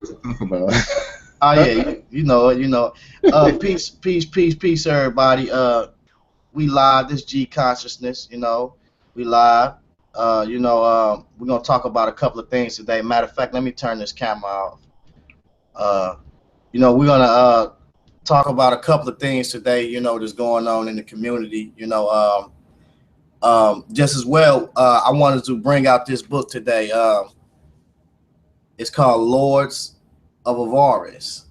Talk about. Oh yeah, you know it, you know. Peace, peace, peace, peace, everybody. We live. This G consciousness, we live. We're gonna talk about a couple of things today. Matter of fact, let me turn this camera off. Uh, we're gonna talk about a couple of things today. That's going on in the community. Just as well, I wanted to bring out this book today. It's called Lords of Avaris.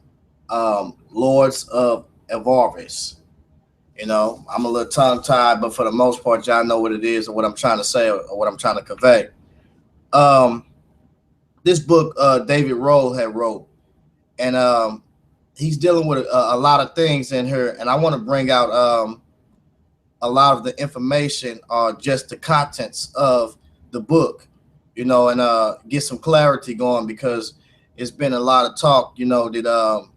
Lords of Avaris. I'm a little tongue tied, but for the most part, y'all know what it is or what I'm trying to say or what I'm trying to convey. Um, this book, David Rohl had wrote, and he's dealing with a lot of things in here, and I want to bring out a lot of the information or just the contents of the book, and get some clarity going because it's been a lot of talk, that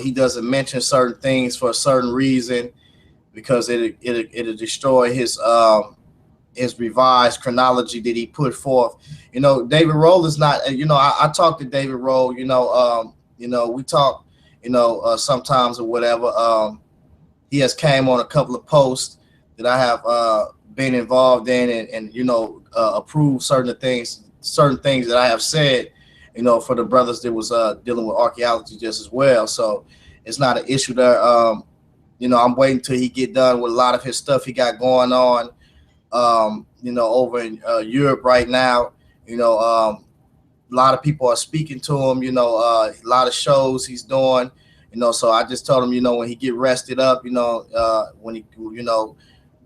he doesn't mention certain things for a certain reason because it'll destroy his revised chronology that he put forth. David Roll is not. I talked to David Roll. We talk. Sometimes or whatever. He has came on a couple of posts that I have been involved in, and approved certain things that I have said. For the brothers that was dealing with archaeology just as well. So it's not an issue there. I'm waiting till he get done with a lot of his stuff he got going on. Over in Europe right now. A lot of people are speaking to him. A lot of shows he's doing. So I just told him, when he get rested up, when he,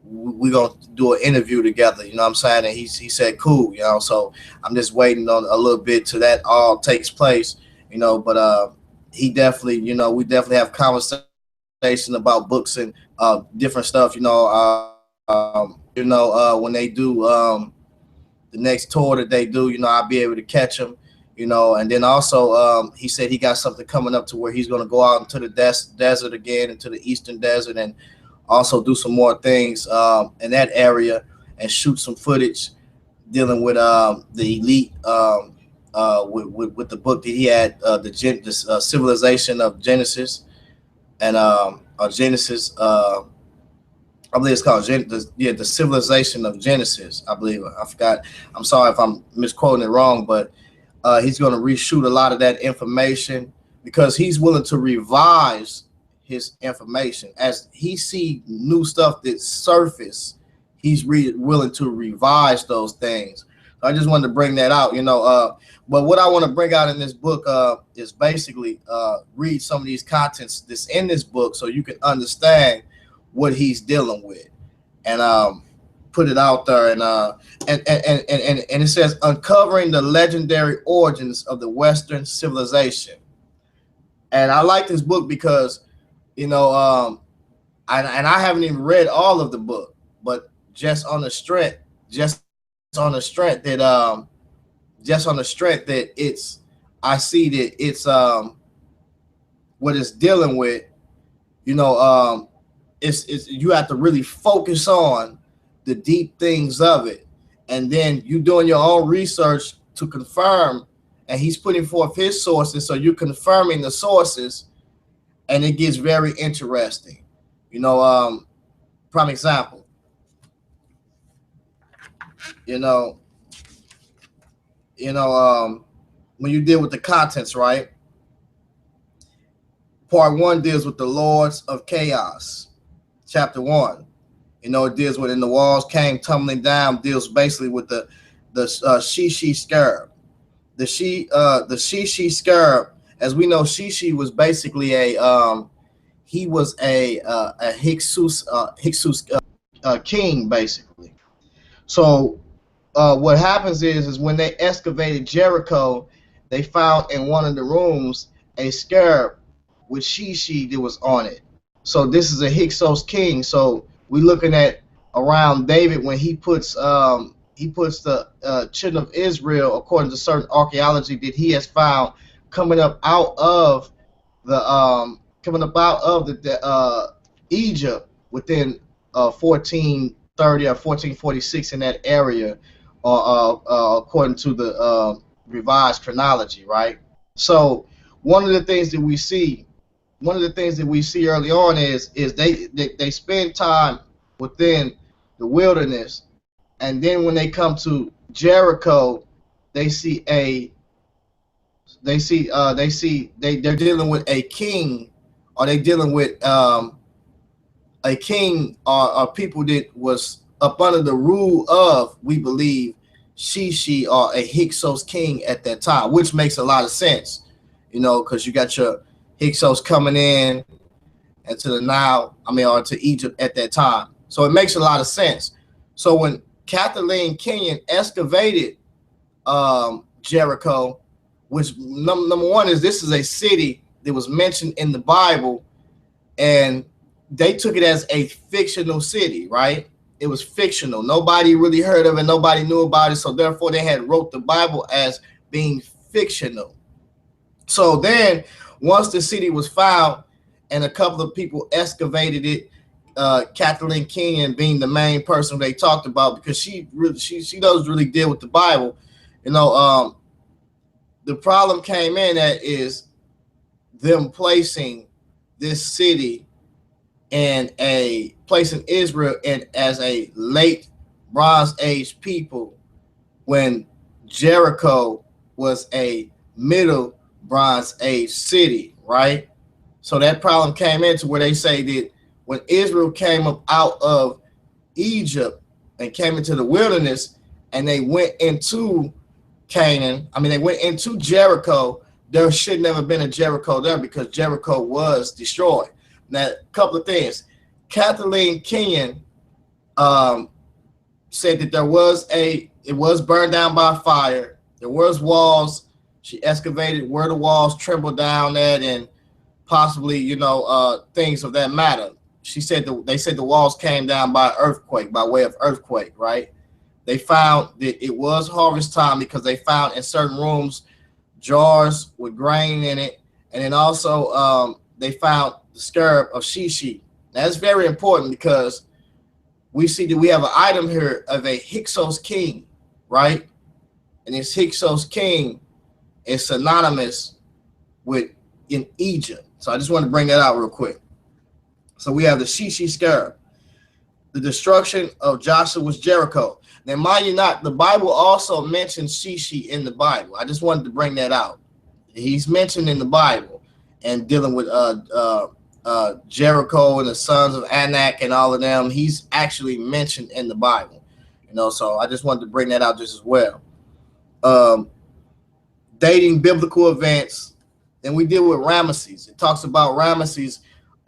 we're gonna do an interview together. You know what I'm saying? And he said, cool. So I'm just waiting on a little bit till that all takes place. But he definitely, we definitely have conversation about books and different stuff. When they do the next tour that they do, I'll be able to catch him. And then also he said he got something coming up to where he's going to go out into the desert again, into the eastern desert, and also do some more things in that area and shoot some footage dealing with the elite with the book that he had, the Civilization of Genesis and Genesis. I believe it's called the Civilization of Genesis. I believe I forgot. I'm sorry if I'm misquoting it wrong, but he's going to reshoot a lot of that information because he's willing to revise his information as he see new stuff that surface. He's willing to revise those things. So I just wanted to bring that out. But what I want to bring out in this book is basically read some of these contents that's in this book so you can understand what he's dealing with, and put it out there, and it says uncovering the legendary origins of the Western civilization. And I like this book because you know and I haven't even read all of the book, but just on the strength that it's I see that it's what it's dealing with. you know um it's you have to really focus on the deep things of it, and then you doing your own research to confirm, and he's putting forth his sources, so you're confirming the sources, and it gets very interesting. you know Prime example. you know you know when you deal with the contents, right? Part one deals with the Lords of Chaos. Chapter one, it deals with, in the walls came tumbling down, deals basically with the Shishi scarab. The Shishi scarab, as we know, Shishi was basically he was a Hyksos king basically. So what happens is when they excavated Jericho, they found in one of the rooms a scarab with Shishi that was on it. So this is a Hyksos king. So we looking at around David when he puts the children of Israel, according to certain archaeology that he has found, coming up out of the Egypt within 1430 or 1446 in that area, according to the revised chronology, right? So one of the things that we see, early on is they spend time within the wilderness, and then when they come to Jericho, they see a they're dealing with a king, or they dealing with a king, or people that was up under the rule of, we believe, Shishi, or a Hyksos king at that time, which makes a lot of sense, because you got your Hyksos coming in into the Nile, or to Egypt at that time. So it makes a lot of sense. So when Kathleen Kenyon excavated Jericho, which number one is, this is a city that was mentioned in the Bible, and they took it as a fictional city, right? It was fictional. Nobody really heard of it. Nobody knew about it. So therefore, they had wrote the Bible as being fictional. So then, once the city was found and a couple of people excavated it, Kathleen Kenyon being the main person they talked about, because she does really deal with the Bible. The problem came in that is them placing this city and a place in Israel and as a late Bronze Age people, when Jericho was a middle Bronze Age city, right? So that problem came into where they say that when Israel came up out of Egypt and came into the wilderness, and they went into Canaan, they went into Jericho, there should never been a Jericho there, because Jericho was destroyed. Now, a couple of things. Kathleen Kenyon said that it was burned down by fire. There was walls. She excavated where the walls trembled down at, and possibly, things of that matter. She said they said the walls came down by earthquake, by way of earthquake, right? They found that it was harvest time, because they found in certain rooms jars with grain in it, and then also they found the scarab of Shishi. That's very important, because we see that we have an item here of a Hyksos king, right? And this Hyksos king is synonymous with in Egypt. So I just want to bring that out real quick. So we have the Shishi scarab, the destruction of Joshua's Jericho. Now, mind you not, the Bible also mentions Shishi in the Bible. I just wanted to bring that out. He's mentioned in the Bible, and dealing with Jericho and the sons of Anak and all of them. He's actually mentioned in the Bible, so I just wanted to bring that out just as well. Dating biblical events. Then we deal with Ramesses. It talks about Ramesses.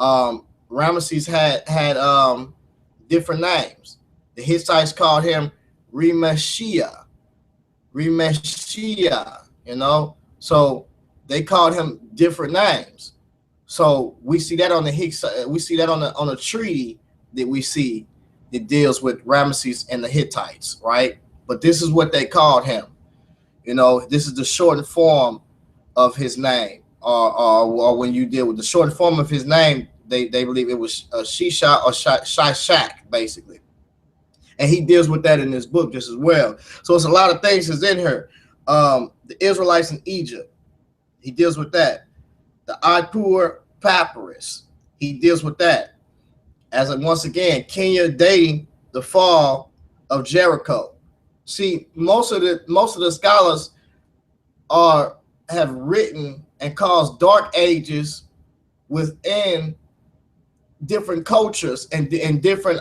Ramesses had different names. The Hittites called him Remeshia, so they called him different names. So we see that on the Hyksos, we see that on a treaty that we see that deals with Ramesses and the Hittites, right? But this is what they called him. This is the shortened form of his name, or when you deal with the shortened form of his name, they believe it was Shisha or Shishak, basically. And he deals with that in his book just as well. So it's a lot of things that's in here. The Israelites in Egypt, he deals with that. The Ipuwer papyrus, he deals with that. Once again, Kenya dating the fall of Jericho. See, most of the scholars have written and caused dark ages within different cultures and different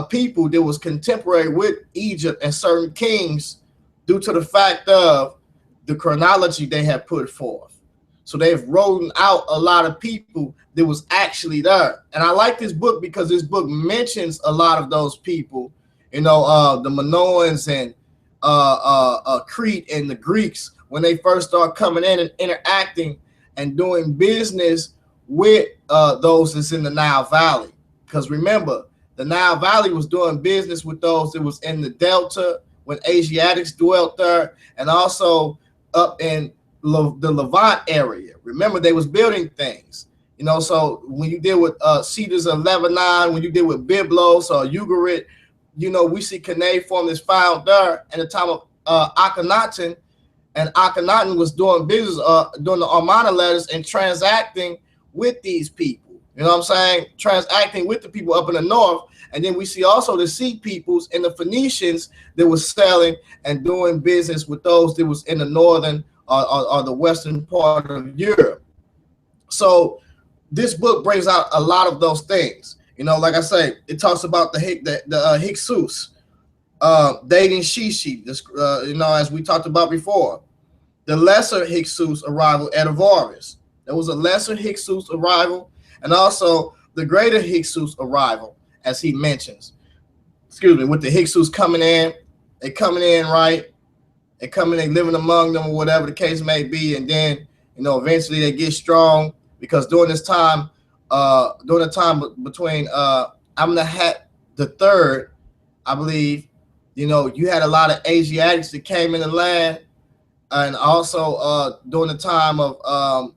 people that was contemporary with Egypt and certain kings, due to the fact of the chronology they have put forth. So they've written out a lot of people that was actually there. And I like this book because this book mentions a lot of those people, the Minoans and Crete and the Greeks, when they first start coming in and interacting and doing business with those that's in the Nile Valley. Because remember, the Nile Valley was doing business with those that was in the Delta when Asiatics dwelt there, and also up in the Levant area. Remember, they was building things, so when you deal with Cedars of Lebanon, when you deal with Byblos or Ugarit, we see cuneiform is found there in the time of Akhenaten, and Akhenaten was doing business, doing the Amarna letters and transacting with these people. You know what I'm saying? Transacting with the people up in the north. And then we see also the sea peoples and the Phoenicians that was selling and doing business with those that was in the northern or the western part of Europe. So this book brings out a lot of those things. You know, like I say, it talks about the Hyksos dating Shishi, you know, as we talked about before. The lesser Hyksos arrival at Avaris. There was a lesser Hyksos arrival, and also the greater Hyksos arrival, as he mentions. Excuse me, with the Hyksos coming in, they coming in, right? They coming in, living among them, or whatever the case may be, and then, you know, eventually they get strong, because during this time, during the time between Amenemhat the third, I believe, you know, you had a lot of Asiatics that came in the land, and also during the time of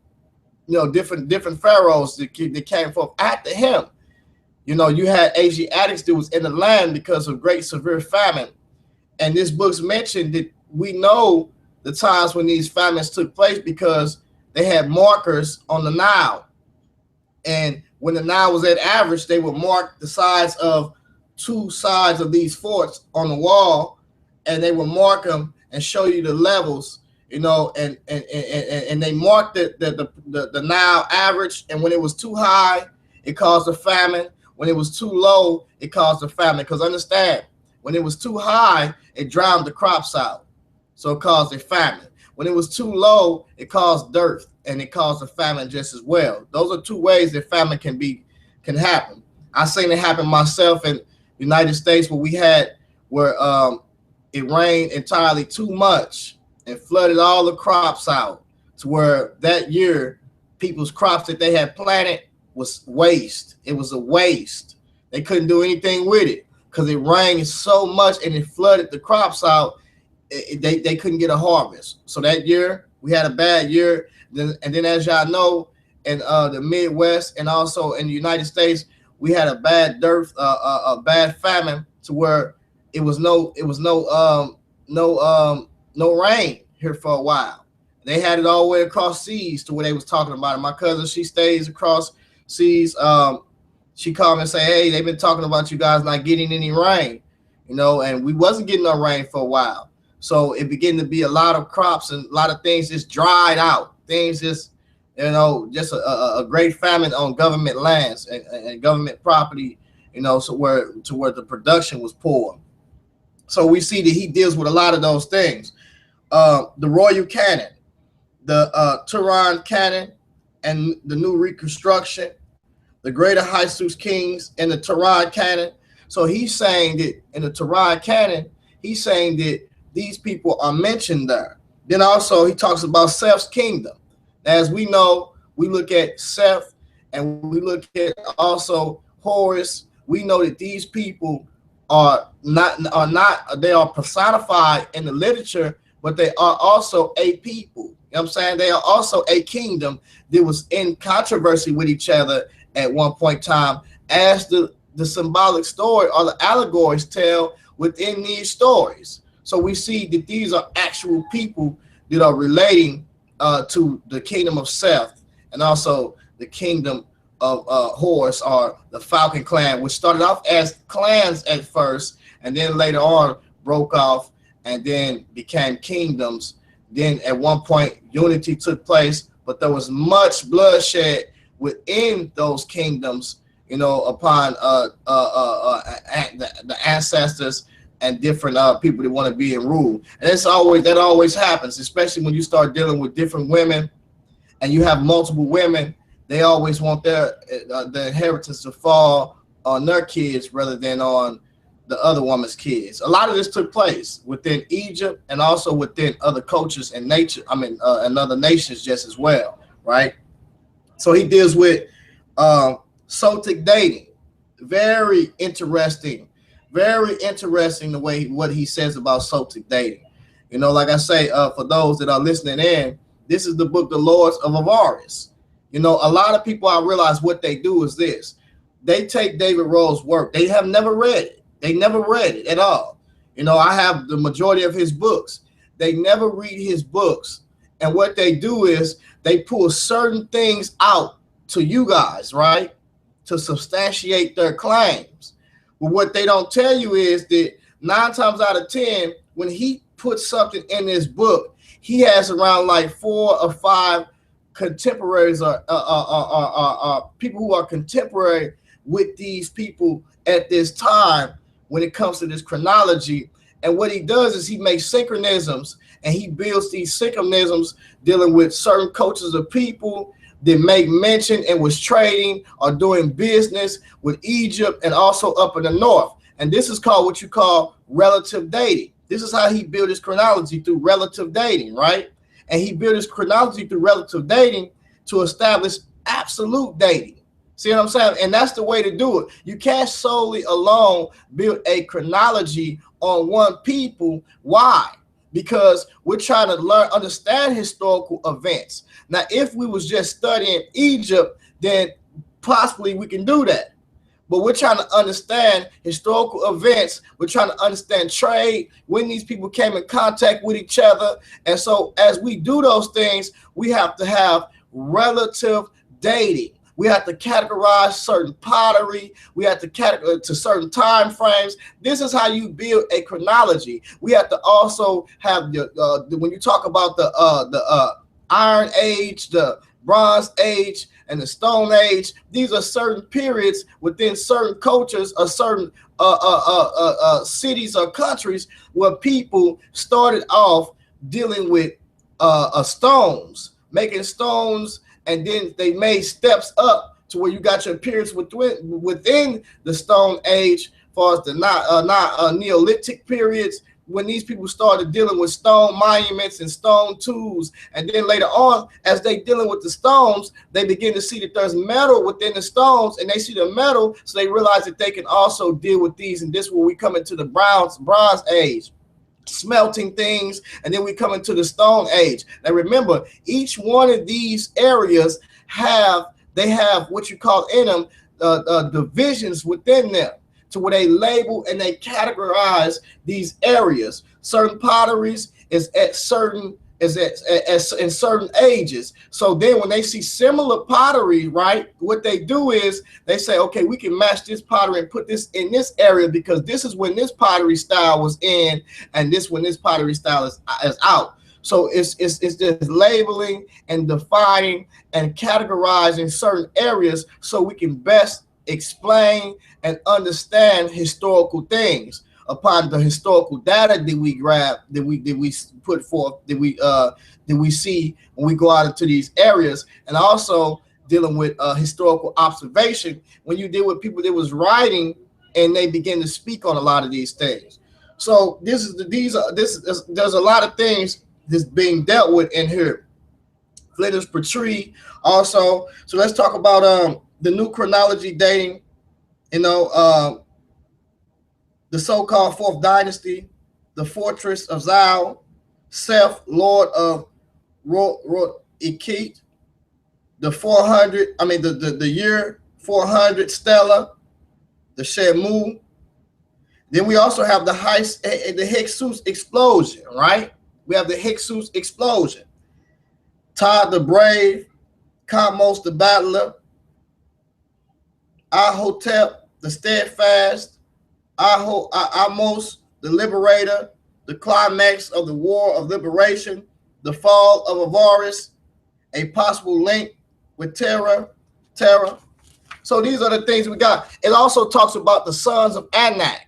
you know, different pharaohs that came forth after him. You know, you had Asiatics that was in the land because of great severe famine, and this book's mentioned that we know the times when these famines took place because they had markers on the Nile, and when the Nile was at average, they would mark the sides of two sides of these forts on the wall, and they would mark them and show you the levels, you know, and they marked the Nile average, and when it was too high, it caused a famine. When it was too low, it caused a famine. Because understand, when it was too high, it drowned the crops out, so it caused a famine. When it was too low, it caused dearth, and it caused a famine just as well. Those are two ways that famine can happen. I've seen it happen myself in the United States, where it rained entirely too much and flooded all the crops out, to where that year people's crops that they had planted was waste. It was a waste. They couldn't do anything with it because it rained so much and it flooded the crops out. They couldn't get a harvest. So that year we had a bad year. And then, as y'all know, in the Midwest and also in the United States, we had a bad dearth, a bad famine, to where it was no rain here for a while. They had it all the way across seas to where they was talking about it. My cousin, she stays across seas. She called me and say, hey, they've been talking about you guys not getting any rain, you know, and we wasn't getting no rain for a while. So it began to be a lot of crops and a lot of things just dried out. Things just, you know, just a great famine on government lands and government property, you know, so to where the production was poor. So we see that he deals with a lot of those things. The royal canon, the Turan canon, and the new reconstruction, the greater Hyksos kings, and the Turan canon. So he's saying that in the Turan canon, he's saying that these people are mentioned there. Then also he talks about Seth's kingdom. As we know, we look at Seth and we look at also Horus. We know that these people are not they are personified in the literature, but they are also a people. You know what I'm saying? They are also a kingdom that was in controversy with each other at one point in time, as the symbolic story or the allegories tell within these stories. So we see that these are actual people that are relating to the kingdom of Seth and also the kingdom of Horus, or the Falcon clan, which started off as clans at first and then later on broke off and then became kingdoms. Then at one point unity took place, but there was much bloodshed within those kingdoms, you know, upon the ancestors and different people that want to be in rule. And that always happens, especially when you start dealing with different women and you have multiple women. They always want their inheritance to fall on their kids rather than on the other woman's kids. A lot of this took place within Egypt and also within other cultures and and other nations just as well, right? So he deals with Sotic dating. Very interesting the way what he says about Sotic dating. You know, like I say, for those that are listening in, this is the book, The Lords of Avaris. You know, a lot of people, I realize what they do is this. They take David Rohl's work. They have never read it. They never read it at all. You know, I have the majority of his books, they never read his books. And what they do is they pull certain things out to you guys, right, to substantiate their claims. But what they don't tell you is that 9 times out of 10, when he puts something in his book, he has around like 4 or 5 contemporaries or people who are contemporary with these people at this time when it comes to this chronology. And what he does is he makes synchronisms, and he builds these synchronisms dealing with certain cultures of people that make mention and was trading or doing business with Egypt and also up in the north. And this is called what you call relative dating. This is how he built his chronology, through relative dating, right? And he built his chronology through relative dating to establish absolute dating. See what I'm saying? And that's the way to do it. You can't solely alone build a chronology on one people. Why? Because we're trying to understand historical events. Now, if we was just studying Egypt, then possibly we can do that. But we're trying to understand historical events. We're trying to understand trade, when these people came in contact with each other. And so as we do those things, we have to have relative dating. We have to categorize certain pottery. We have to categorize to certain time frames. This is how you build a chronology. We have to also have when you talk about the Iron Age, the Bronze Age, and the Stone Age. These are certain periods within certain cultures or certain cities or countries where people started off dealing with stones, making stones. And then they made steps up to where you got your periods within the Stone Age, as far as the Neolithic periods, when these people started dealing with stone monuments and stone tools. And then later on, as they dealing with the stones, they begin to see that there's metal within the stones, and they see the metal, so they realize that they can also deal with these. And this is where we come into the Bronze Age, smelting things, and then we come into the Stone Age. Now remember, each one of these areas have what you call in them divisions within them, to where they label and they categorize these areas. Certain potteries is at certain in certain ages. So then when they see similar pottery, right, what they do is they say, okay, we can match this pottery and put this in this area, because this is when this pottery style was in, and this when this pottery style is out. So it's just labeling and defining and categorizing certain areas so we can best explain and understand historical things upon the historical data that we grab, that we put forth, that we see when we go out into these areas. And also dealing with historical observation, when you deal with people that was writing and they begin to speak on a lot of these things. So there's a lot of things that's being dealt with in here. Flinders Petrie also. So let's talk about the new chronology dating. The so-called Fourth Dynasty, the Fortress of Zal, Seth, Lord of Ikit, the 400. I mean the year 400 Stella, the Shemu. Then we also have the Hyksos explosion, right? We have the Hyksos explosion. Todd the Brave, Kamos the Battler, Ahotep the Steadfast, Amos the Liberator, the climax of the War of Liberation, the fall of Avaris, a possible link with Terra. So these are the things we got. It also talks about the sons of Anak.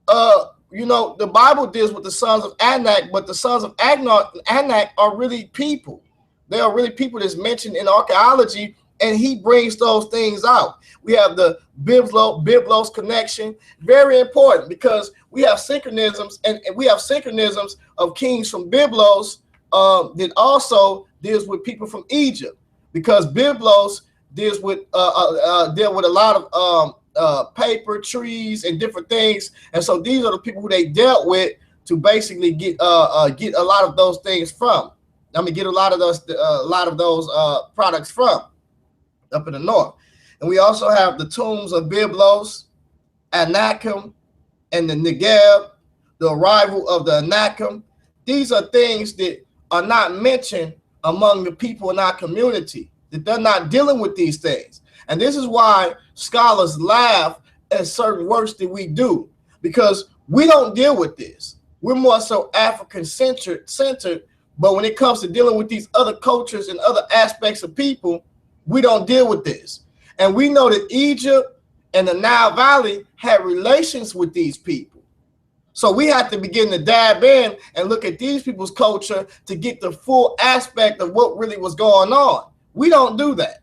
The Bible deals with the sons of Anak, but the sons of Anak are really people. They are really people that's mentioned in archaeology, and he brings those things out. We have the Biblos connection, very important, because we have synchronisms, and we have synchronisms of kings from Biblos that also deals with people from Egypt, because Biblos deals with a lot of paper, trees, and different things. And so these are the people who they dealt with to basically get a lot of those things from. Get a lot of those products from up in the north. And we also have the tombs of Byblos, Anakim, and the Negev, the arrival of the Anakim, these are things that are not mentioned among the people in our community, that they're not dealing with these things. And this is why scholars laugh at certain works that we do, because we don't deal with this. We're more so African-centered, but when it comes to dealing with these other cultures and other aspects of people, we don't deal with this. And we know that Egypt and the Nile Valley had relations with these people. So we have to begin to dab in and look at these people's culture to get the full aspect of what really was going on. We don't do that,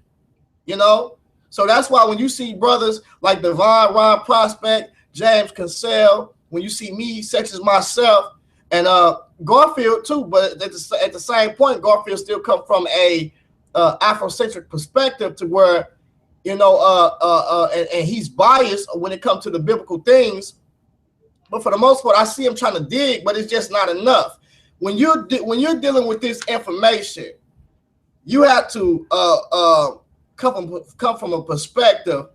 you know? So that's why when you see brothers like Devon, Ron Prospect, James Cassell, when you see me, such as myself, and Garfield too, but at the same point, Garfield still come from a Afrocentric perspective to where, you know, and he's biased when it comes to the biblical things. But for the most part, I see him trying to dig, but it's just not enough. When you're dealing with this information, you have to come from a perspective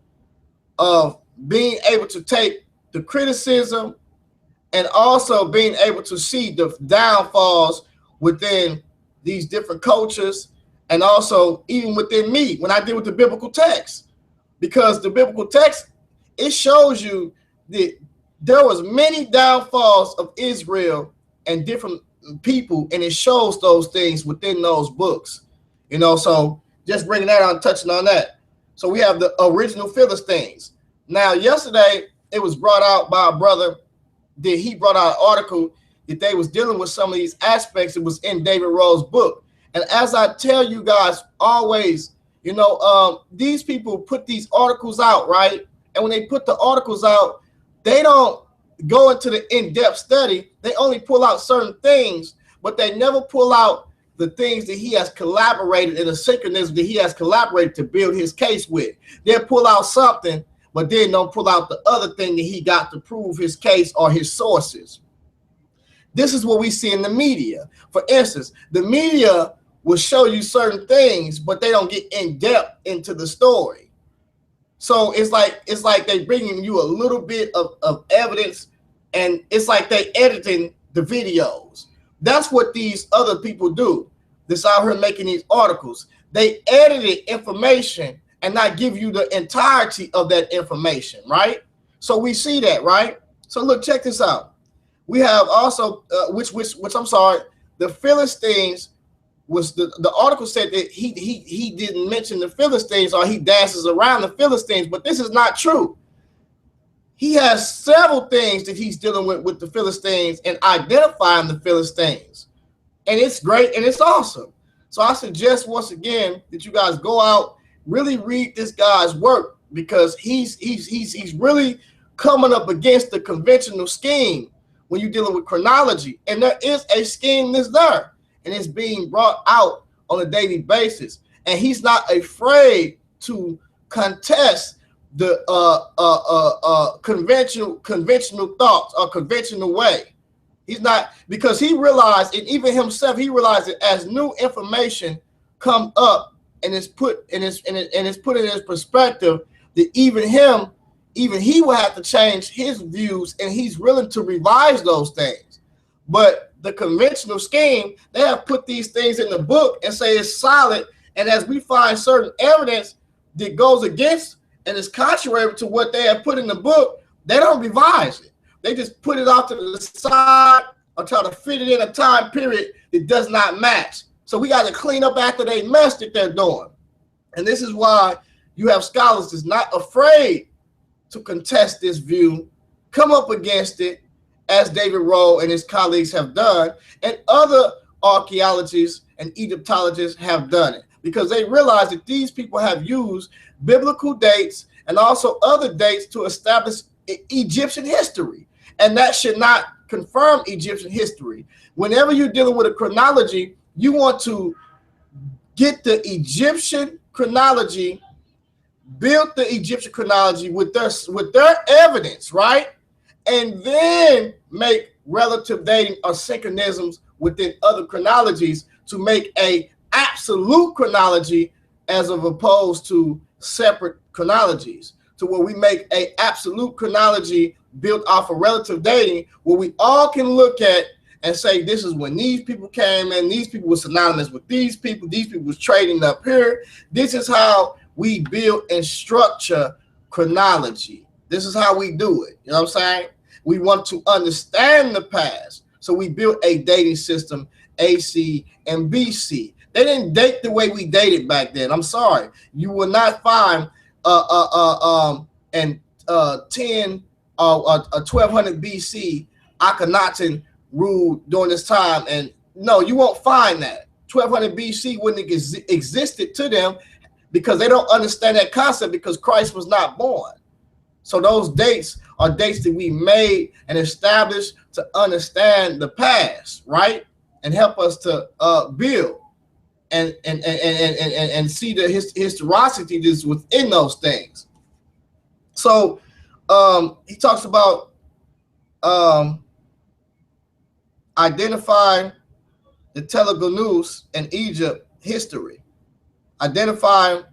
of being able to take the criticism and also being able to see the downfalls within these different cultures, and also even within me when I deal with the biblical text. Because the biblical text, it shows you that there was many downfalls of Israel and different people, and it shows those things within those books. You know, so just bringing that on, touching on that. So we have the original Philistines. Now, yesterday, it was brought out by a brother that he brought out an article that they was dealing with some of these aspects. It was in David Rohl's book. And as I tell you guys always, you know, these people put these articles out, right? And when they put the articles out, they don't go into the in-depth study. They only pull out certain things, but they never pull out the things that he has collaborated in a synchronism that he has collaborated to build his case with. They'll pull out something, but then don't pull out the other thing that he got to prove his case or his sources. This is what we see in the media. For instance, the media will show you certain things, but they don't get in depth into the story. So it's like they bringing you a little bit of evidence, and it's like they editing the videos. That's what these other people do. This out here making these articles. They edited information and not give you the entirety of that information, right? So we see that, right? So look, check this out. We have also, which I'm sorry, the Philistines was the article said that he didn't mention the Philistines, or he dances around the Philistines, but this is not true. He has several things that he's dealing with the Philistines and identifying the Philistines. And it's great and it's awesome. So I suggest once again that you guys go out, really read this guy's work, because he's really coming up against the conventional scheme when you're dealing with chronology. And there is a scheme that's there, and it's being brought out on a daily basis. And he's not afraid to contest the conventional thoughts or conventional way. He's not, because he realized, and even himself, he realized that as new information come up and it's put in his perspective, that even he will have to change his views, and he's willing to revise those things. But the conventional scheme, they have put these things in the book and say it's solid, and as we find certain evidence that goes against and is contrary to what they have put in the book, they don't revise it. They just put it off to the side or try to fit it in a time period that does not match. So we got to clean up after they mess that they're doing. And this is why you have scholars that's not afraid to contest this view, come up against it, as David Rohl and his colleagues have done, and other archaeologists and Egyptologists have done it, because they realize that these people have used biblical dates and also other dates to establish Egyptian history. And that should not confirm Egyptian history. Whenever you're dealing with a chronology, you want to get the Egyptian chronology, build the Egyptian chronology with their evidence, right? And then make relative dating or synchronisms within other chronologies to make a absolute chronology, as of opposed to separate chronologies, to where we make a absolute chronology built off of relative dating, where we all can look at and say this is when these people came in, these people were synonymous with these people was trading up here. This is how we build and structure chronology. This is how we do it. You know what I'm saying? We want to understand the past. So we built a dating system, AC and BC. They didn't date the way we dated back then. I'm sorry. You will not find 1200 BC Akhenaten ruled during this time, and no, you won't find that. 1200 BC wouldn't have existed to them because they don't understand that concept because Christ was not born. So those dates are dates that we made and established to understand the past, right, and help us to build and see the historicity that's within those things. So he talks about identifying the Telegonus in Egypt history, identifying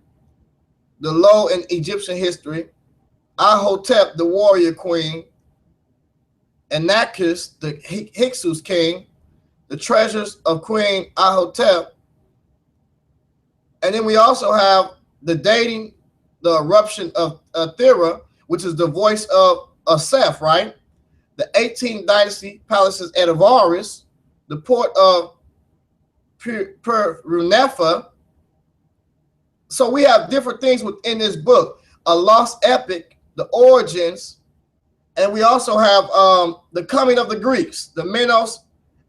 the low in Egyptian history, Ahotep, the warrior queen, Anakis, the Hyksos king, the treasures of Queen Ahotep. And then we also have the dating, the eruption of Thera, which is the voice of Seth, right? The 18th dynasty palaces at Avaris, the port of Runefa. So we have different things within this book, a lost epic, the origins, and we also have the coming of the Greeks, the Minos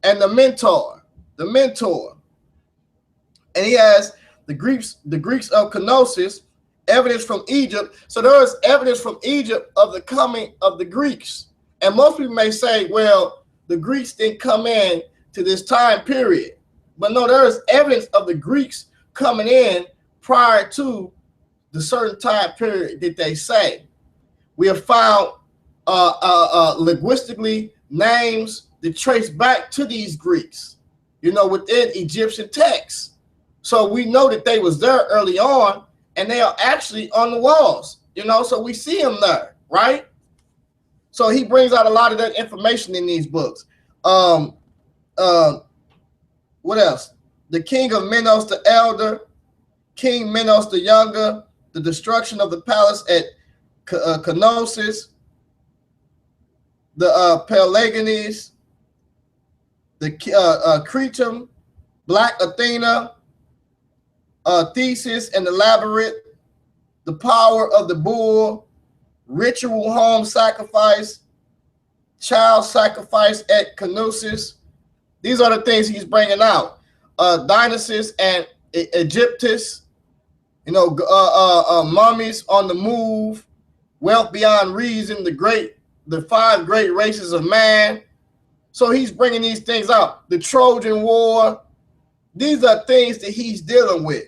and the mentor. And he has the Greeks of Kenosis, evidence from Egypt. So there is evidence from Egypt of the coming of the Greeks. And most people may say, well, the Greeks didn't come in to this time period. But no, there is evidence of the Greeks coming in prior to the certain time period that they say. We have found linguistically names that trace back to these Greeks, you know, within Egyptian texts. So we know that they was there early on, and they are actually on the walls, you know, so we see them there, right? So he brings out a lot of that information in these books. What else? The king of Minos the elder, King Minos the younger, the destruction of the palace at Kenosis, the Pelagones, the Cretum, Black Athena, Thesis and the Labyrinth, the power of the bull, ritual home sacrifice, child sacrifice at Kenosis. These are the things he's bringing out. Dionysus and Egyptus, you know, mummies on the move, wealth beyond reason, the 5 great races of man. So he's bringing these things out. The Trojan War. These are things that he's dealing with.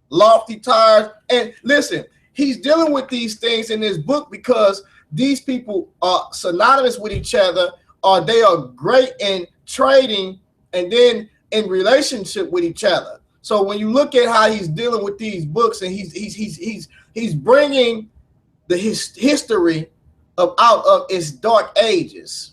Lofty tires. And listen, he's dealing with these things in this book because these people are synonymous with each other, or they are great in trading and then in relationship with each other. So when you look at how he's dealing with these books, and he's bringing the history out of its dark ages.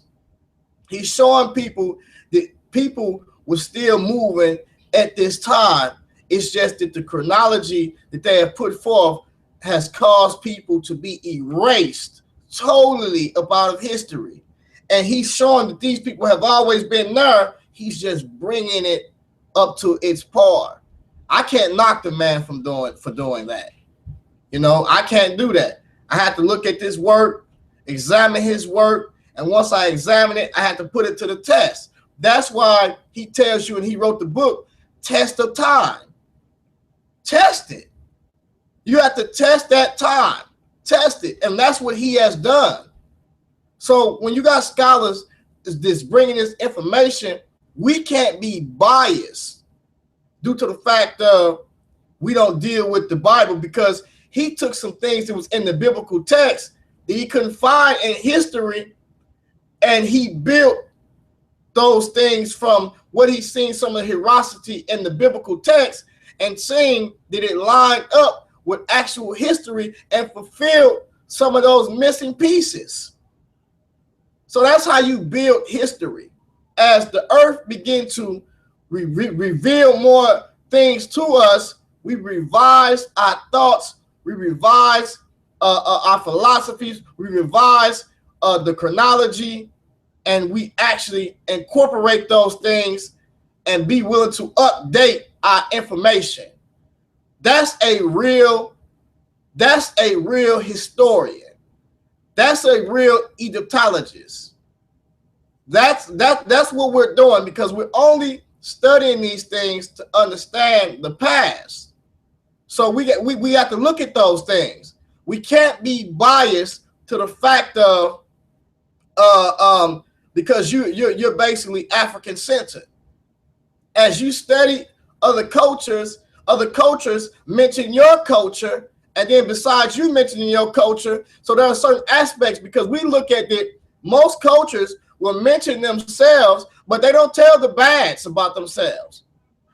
He's showing people that people were still moving at this time. It's just that the chronology that they have put forth has caused people to be erased totally about history. And he's showing that these people have always been there. He's just bringing it up to its par. I can't knock the man for doing that. You know, I can't do that. I have to look at this work, examine his work, and once I examine it, I have to put it to the test. That's why he tells you, and he wrote the book, Test of Time. Test it. You have to test that time. Test it. And that's what he has done. So when you got scholars that's bringing this information, we can't be biased due to the fact of we don't deal with the Bible, because he took some things that was in the biblical text that he couldn't find in history, and he built those things from what he's seen, some of the veracity in the biblical text, and seeing that it lined up with actual history and fulfilled some of those missing pieces. So that's how you build history. as the earth began to reveal more things to us, we revise our thoughts, we revise our philosophies, we revise the chronology, and we actually incorporate those things and be willing to update our information. That's a real historian. That's a real Egyptologist. That's what we're doing, because we're only studying these things to understand the past. So we have to look at those things. We can't be biased to the fact of because you're basically African centered. As you study other cultures mention your culture, and then besides you mentioning your culture, so there are certain aspects, because we look at it, most cultures will mention themselves, but they don't tell the bads about themselves.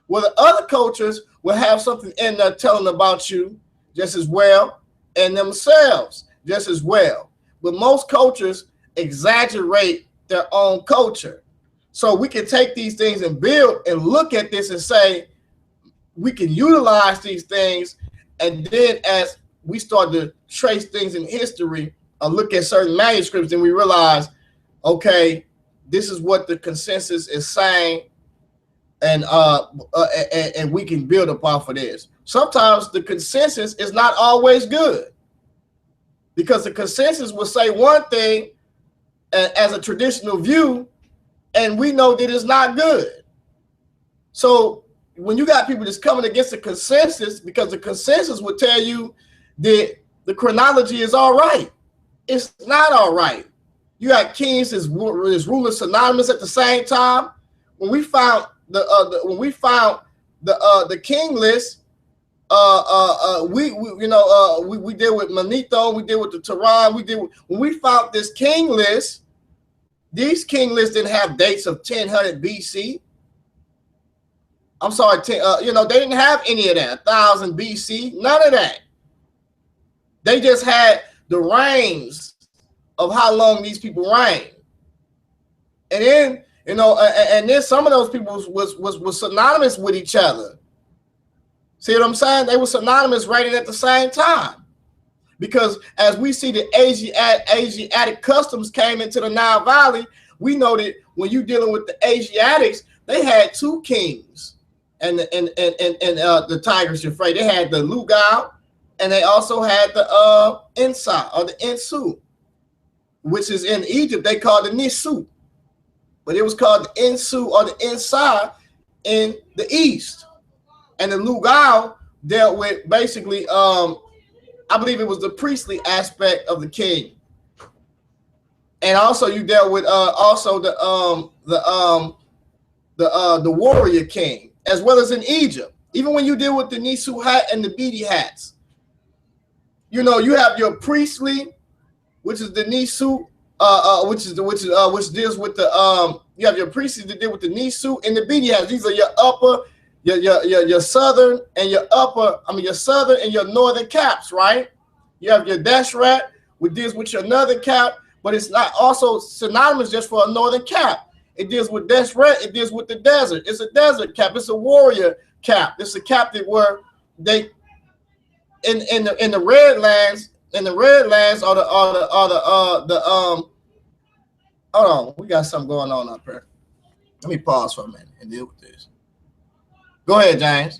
Well, the other cultures will have something in there telling about you just as well, and themselves just as well. But most cultures exaggerate their own culture. So we can take these things and build and look at this and say, we can utilize these things. And then as we start to trace things in history or look at certain manuscripts, then we realize, okay, this is what the consensus is saying, and we can build up off of this. Sometimes the consensus is not always good, because the consensus will say one thing as a traditional view, and we know that it's not good. So when you got people that's coming against the consensus, because the consensus would tell you that the chronology is all right, it's not all right. You got kings as rulers synonymous at the same time. When we found the king list, we deal with Manetho, we deal with the Tehran, when we found this king list. These king lists didn't have dates of 1000 BC. I'm sorry, they didn't have any of that. 1000 BC, none of that. They just had the reigns of how long these people reigned. And then, and then some of those people was synonymous with each other. See what I'm saying? They were synonymous reigning at the same time. Because as we see the Asiatic customs came into the Nile Valley, we know that when you're dealing with the Asiatics, they had two kings and the Tigris Euphrates. They had the Lugal, and they also had the Insa or the Insu, which is in Egypt. They called the Nisu, but it was called the Insu or the Insa in the East. And the Lugal dealt with basically, I believe it was the priestly aspect of the king. And also you dealt with also the warrior king, as well as in Egypt. Even when you deal with the Nisu hat and the Bedi hats, you have your priestly, which is the Nisu, which deals with the you have your priestly to deal with the Nisu and the Bedi hats. These are your upper, your southern and your upper. Your southern and your northern caps, right? You have your Deshret, which deals with your northern cap, but it's not also synonymous just for a northern cap. It deals with Deshret. It deals with the desert. It's a desert cap. It's a warrior cap. It's a cap that where they in the red lands. In the red lands are the hold on, we got something going on up here. Let me pause for a minute and deal with this. Go ahead, James.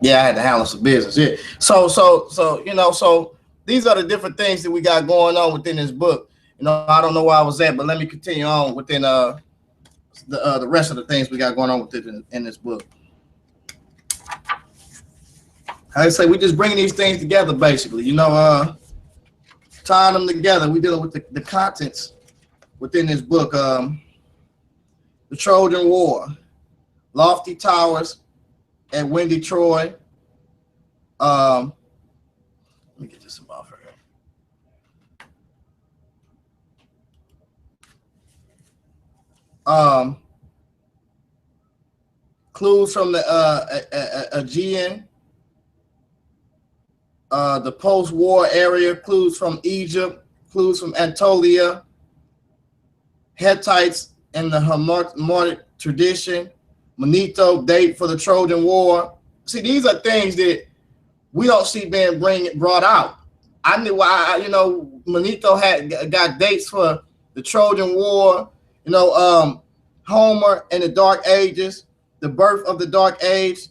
Yeah, I had to handle some business. Yeah. So so these are the different things that we got going on within this book. I don't know where I was at, but let me continue on within the rest of the things we got going on with it in this book. I say we just bringing these things together, basically. Tying them together. We dealing with the contents within this book. The Trojan War, lofty towers at windy Troy. Let me get this off here. Clues from the Aegean, the post-war area, clues from Egypt, clues from Anatolia, Hittites and the Harmonic tradition, Manetho, date for the Trojan War. See, these are things that we don't see being brought out. I knew why, Manetho got dates for the Trojan War, Homer and the Dark Ages, the birth of the Dark Age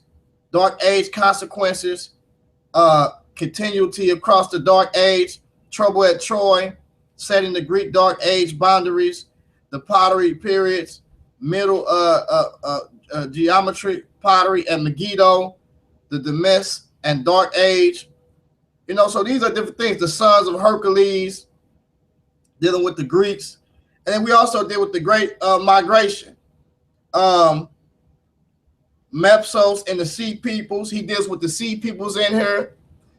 consequences, continuity across the Dark Age, trouble at Troy, setting the Greek Dark Age boundaries, the pottery periods, middle geometry pottery at Megiddo, the Damas and Dark Age. So these are different things. The sons of Hercules, dealing with the Greeks. And then we also deal with the Great Migration. Mepsos and the Sea Peoples. He deals with the Sea Peoples in here.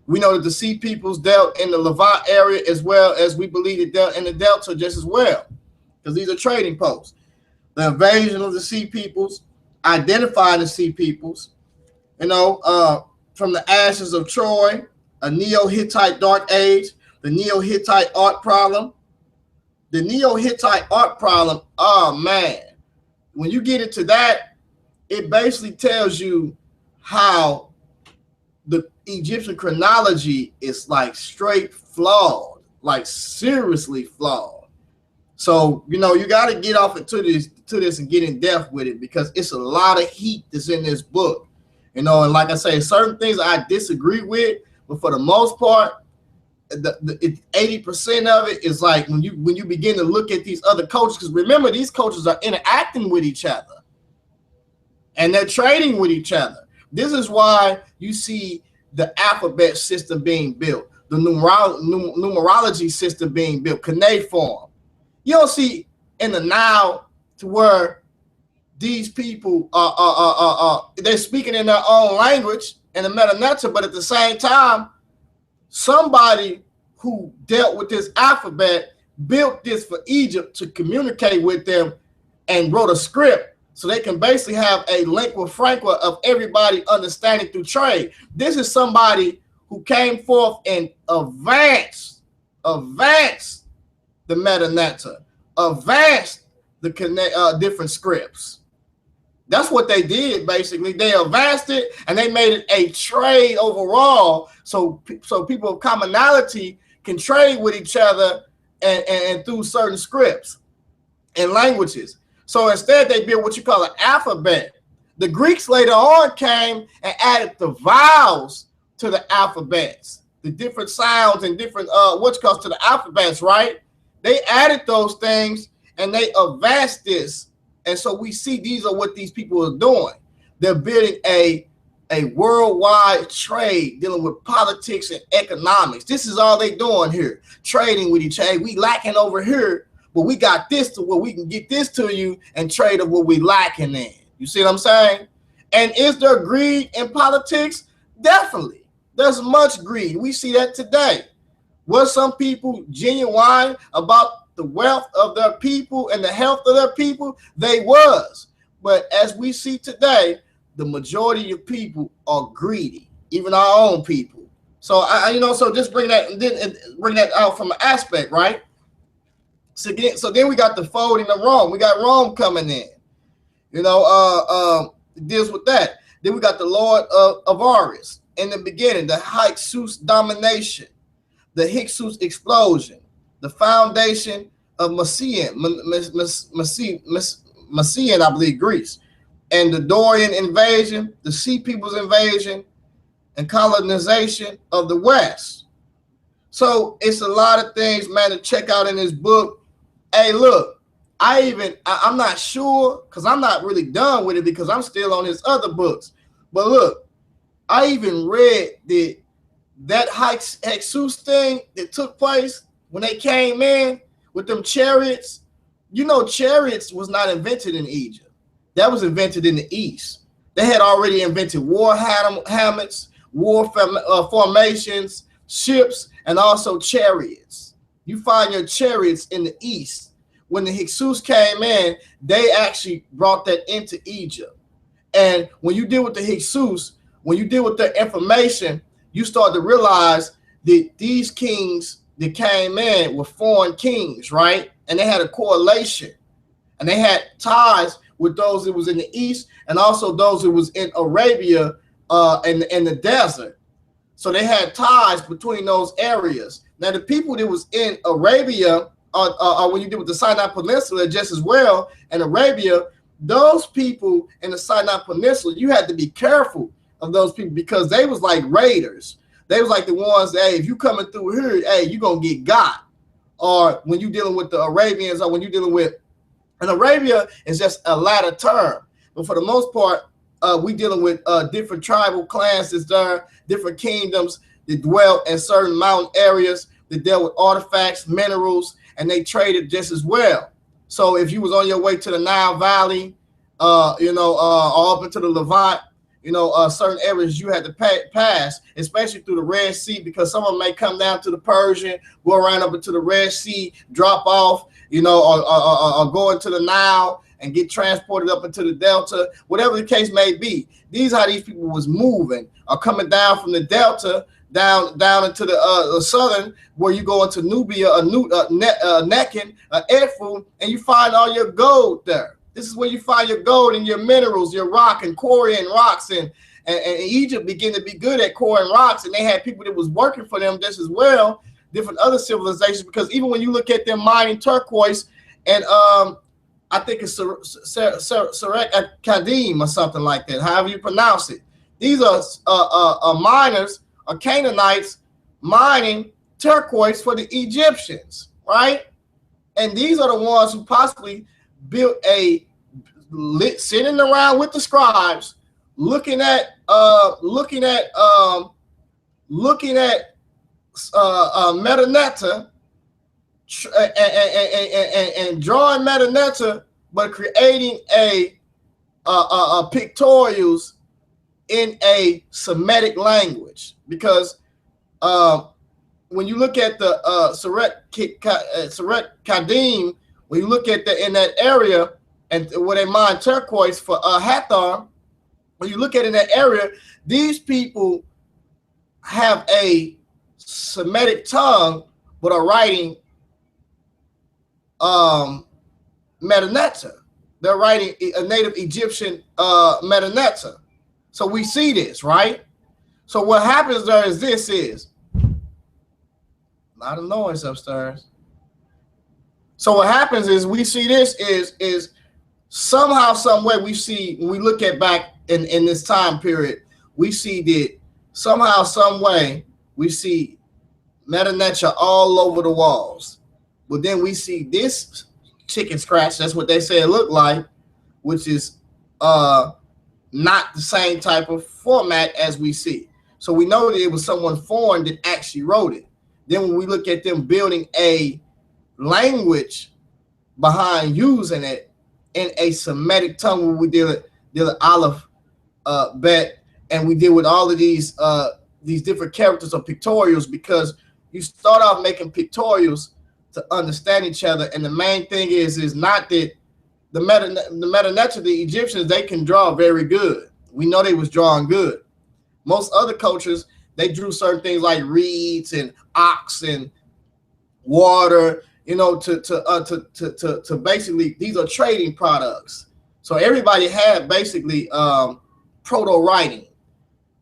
We know that the Sea Peoples dealt in the Levant area as well as we believe it dealt in the Delta just as well, because these are trading posts. The invasion of the Sea Peoples, identifying the Sea Peoples, from the ashes of Troy, a Neo-Hittite Dark Age, the Neo-Hittite art problem. The Neo-Hittite art problem, oh man, when you get into that, it basically tells you how the Egyptian chronology is like straight flawed, like seriously flawed. So, you got to get off into this and get in depth with it, because it's a lot of heat that's in this book. And like I say, certain things I disagree with, but for the most part, 80% of it is like when you begin to look at these other cultures, because remember, these cultures are interacting with each other and they're trading with each other. This is why you see the alphabet system being built, the numerology system being built, cuneiform. You don't see in the Nile to where these people they're speaking in their own language in the Metanetta, but at the same time, somebody who dealt with this alphabet built this for Egypt to communicate with them and wrote a script so they can basically have a lingua franca of everybody understanding through trade. This is somebody who came forth and advanced the Metanetta, advanced the different scripts. That's what they did, basically. They advanced it and they made it a trade overall, so people of commonality can trade with each other and through certain scripts and languages. So instead, they built what you call an alphabet. The Greeks later on came and added the vowels to the alphabets, the different sounds and different to the alphabets, right? They added those things and they advanced this. And so we see these are what these people are doing. They're building a worldwide trade, dealing with politics and economics. This is all they doing here, trading with each other. We lacking over here, but we got this to where we can get this to you and trade of what we lacking in. You see what I'm saying? And is there greed in politics? Definitely. There's much greed. We see that today. Was some people genuine about the wealth of their people and the health of their people? They was. But as we see today, the majority of people are greedy, even our own people. So so just bring that out from an aspect, right? So then we got the folding of Rome. We got Rome coming in. It deals with that. Then we got the Lord of Avaris in the beginning, the Hyksos domination, the Hyksos explosion, the foundation of Mycenae, I believe, Greece, and the Dorian invasion, the Sea People's invasion, and colonization of the West. So it's a lot of things, man, to check out in this book. Hey, look, I'm not sure because I'm not really done with it because I'm still on his other books. But look, I even read that Hyksos thing that took place when they came in with them chariots. You know, chariots was not invented in Egypt. That was invented in the East. They had already invented war hammocks, war formations, ships, and also chariots. You find your chariots in the East. When the Hyksos came in, they actually brought that into Egypt. And when you deal with the Hyksos, when you deal with their information, you start to realize that these kings that came in were foreign kings, right? And they had a correlation. And they had ties with those that was in the East and also those that was in Arabia in the desert. So they had ties between those areas. Now, the people that was in Arabia, when you deal with the Sinai Peninsula just as well, and Arabia, those people in the Sinai Peninsula, you had to be careful of those people because they was like raiders. They was like the ones that, hey, if you coming through here, hey, you going to get got. Or when you dealing with the Arabians or when you dealing with, and Arabia is just a latter term. But for the most part, we dealing with different tribal clans that's there, different kingdoms that dwell in certain mountain areas that dealt with artifacts, minerals, and they traded just as well. So if you was on your way to the Nile Valley, or up into the Levant, certain areas you had to pass, especially through the Red Sea, because some of them may come down to the Persian, go around up into the Red Sea, drop off, or go into the Nile and get transported up into the Delta, whatever the case may be. These are how these people was moving, or coming down from the Delta down into the southern, where you go into Nubia, Neckin, Edfu, and you find all your gold there. This is where you find your gold and your minerals, your rock and quarry and rocks, and Egypt began to be good at quarry and rocks, and they had people that was working for them just as well, different other civilizations, because even when you look at them mining turquoise, and I think it's Serek Kadim or something like that, however you pronounce it. These are miners or Canaanites mining turquoise for the Egyptians, right? And these are the ones who possibly built sitting around with the scribes, looking at metanetta and drawing metanetta, but creating a pictorials in a Semitic language, because when you look at the Serek Kadim, when you look at in that area and where they mine turquoise for Hathor, when you look at in that area, these people have a Semitic tongue, but are writing metanetta. They're writing a native Egyptian metanetta. So we see this, right? So what happens there is a lot of noise upstairs. So what happens is we see this is somehow, some way we see, when we look at back in this time period, we see that somehow, some way we see metanetta all over the walls. But then we see this chicken scratch, that's what they say it looked like, which is not the same type of format as we see. So we know that it was someone foreign that actually wrote it. Then when we look at them building a language behind using it in a Semitic tongue, where we deal with Aleph, Bet, and we deal with all of these different characters or pictorials, because you start off making pictorials to understand each other. And the main thing is not that the metanetta, the Egyptians, they can draw very good. We know they was drawing good. Most other cultures, they drew certain things like reeds and ox and water, to basically, these are trading products. So everybody had basically proto writing,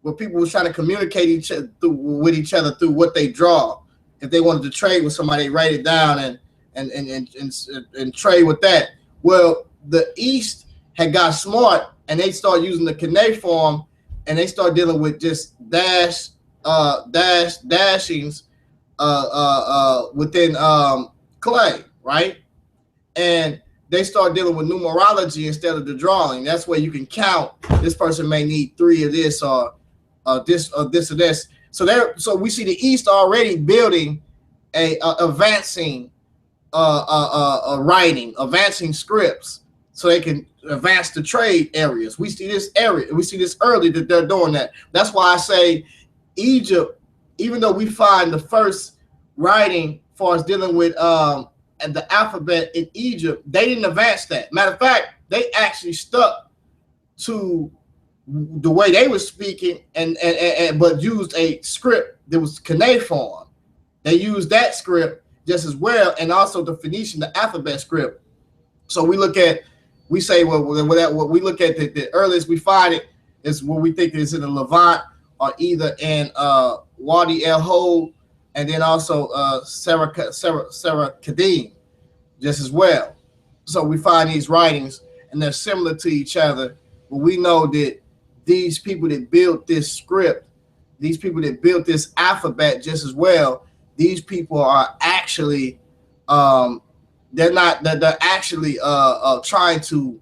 where people was trying to communicate with each other through what they draw. If they wanted to trade with somebody, they write it down and trade with that. Well, the East had got smart, and they started using the cuneiform and they start dealing with just dashings within clay, right? And they start dealing with numerology instead of the drawing. That's where you can count. This person may need 3 of this, or this or this or this. So we see the East already building a advancing writing, advancing scripts, so they can advance the trade areas. We see this early that they're doing that. That's why I say Egypt, even though we find the first writing as far as dealing with and the alphabet in Egypt, they didn't advance that. Matter of fact, they actually stuck to the way they were speaking, but used a script that was cuneiform. They used that script just as well, and also the Phoenician, the alphabet script. So we look at, we say, well, what we look at the earliest we find it is what we think is in the Levant, or either in Wadi El Hol, and then also Sarah Kadim, just as well. So we find these writings, and they're similar to each other, but we know that these people that built this script, these people that built this alphabet just as well, these people are actually they're actually trying to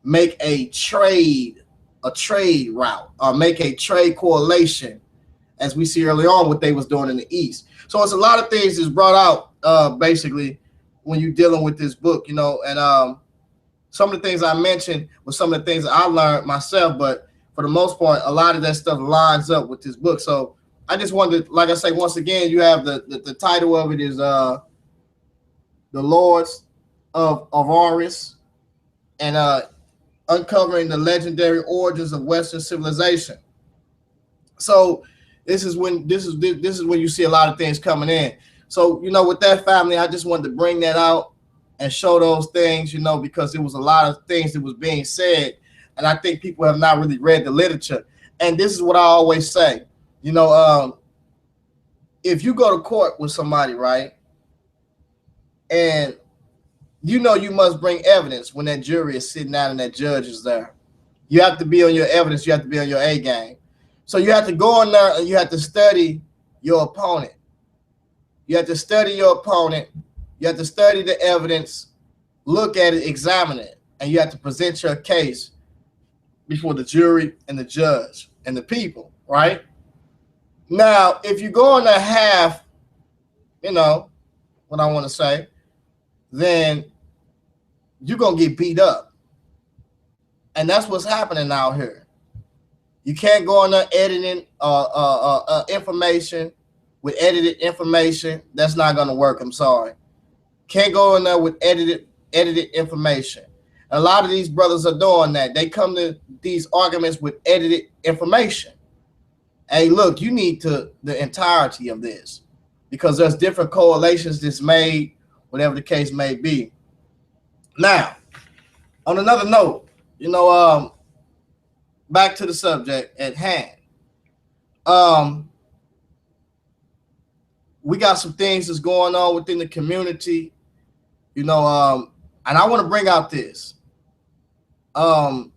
make a trade route, or make a trade correlation, as we see early on what they was doing in the East. So it's a lot of things that's brought out basically when you're dealing with this book, and some of the things I mentioned was some of the things that I learned myself, but for the most part, a lot of that stuff lines up with this book. So I just wanted to, like I say, once again, you have the title of it is the Lords of Avaris, and uncovering the legendary origins of Western civilization. So this is when you see a lot of things coming in. So with that, family, I just wanted to bring that out and show those things, because it was a lot of things that was being said, and I think people have not really read the literature. And this is what I always say, if you go to court with somebody, right, and you must bring evidence when that jury is sitting down and that judge is there. You have to be on your evidence. You have to be on your A game. So you have to go in there and you have to study your opponent. You have to study your opponent. You have to study the evidence, look at it, examine it, and you have to present your case before the jury and the judge and the people, right? Now, if you go in there half, what I want to say, then you're going to get beat up. And that's what's happening out here. You can't go in there editing information with edited information. That's not going to work. I'm sorry. Can't go in there with edited information. A lot of these brothers are doing that. They come to these arguments with edited information. Hey, look, you need the entirety of this, because there's different correlations that's made, whatever the case may be. Now, on another note, back to the subject at hand. We got some things that's going on within the community, and I want to bring out this. The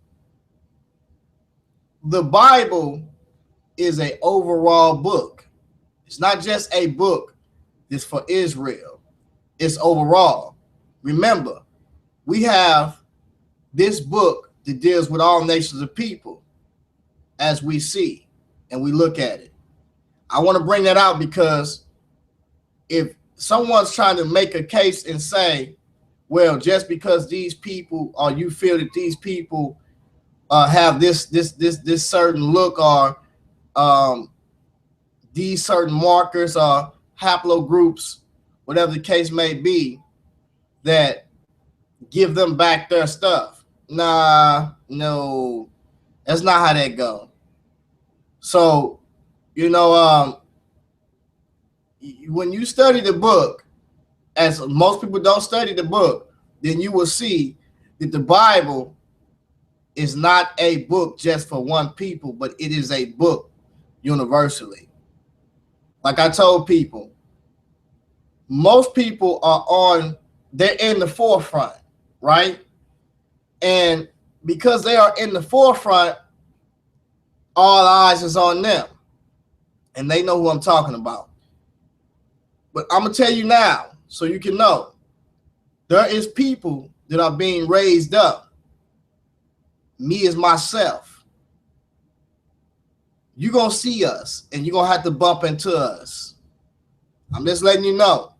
Bible is an overall book. It's not just a book that's for Israel. It's overall. Remember, we have this book that deals with all nations of people, as we see and we look at it. I want to bring that out because if someone's trying to make a case and say, well, just because these people, or you feel that these people have this certain look, or these certain markers or haplogroups, whatever the case may be, that give them back their stuff. Nah, no, that's not how that goes. So, when you study the book, as most people don't study the book, then you will see that the Bible is not a book just for one people, but it is a book universally. Like I told people, most people they're in the forefront, right? And because they are in the forefront, all eyes is on them, and they know who I'm talking about. But I'm gonna tell you now, so you can know, there is people that are being raised up. Me as myself. You're gonna see us, and you're gonna have to bump into us. I'm just letting you know.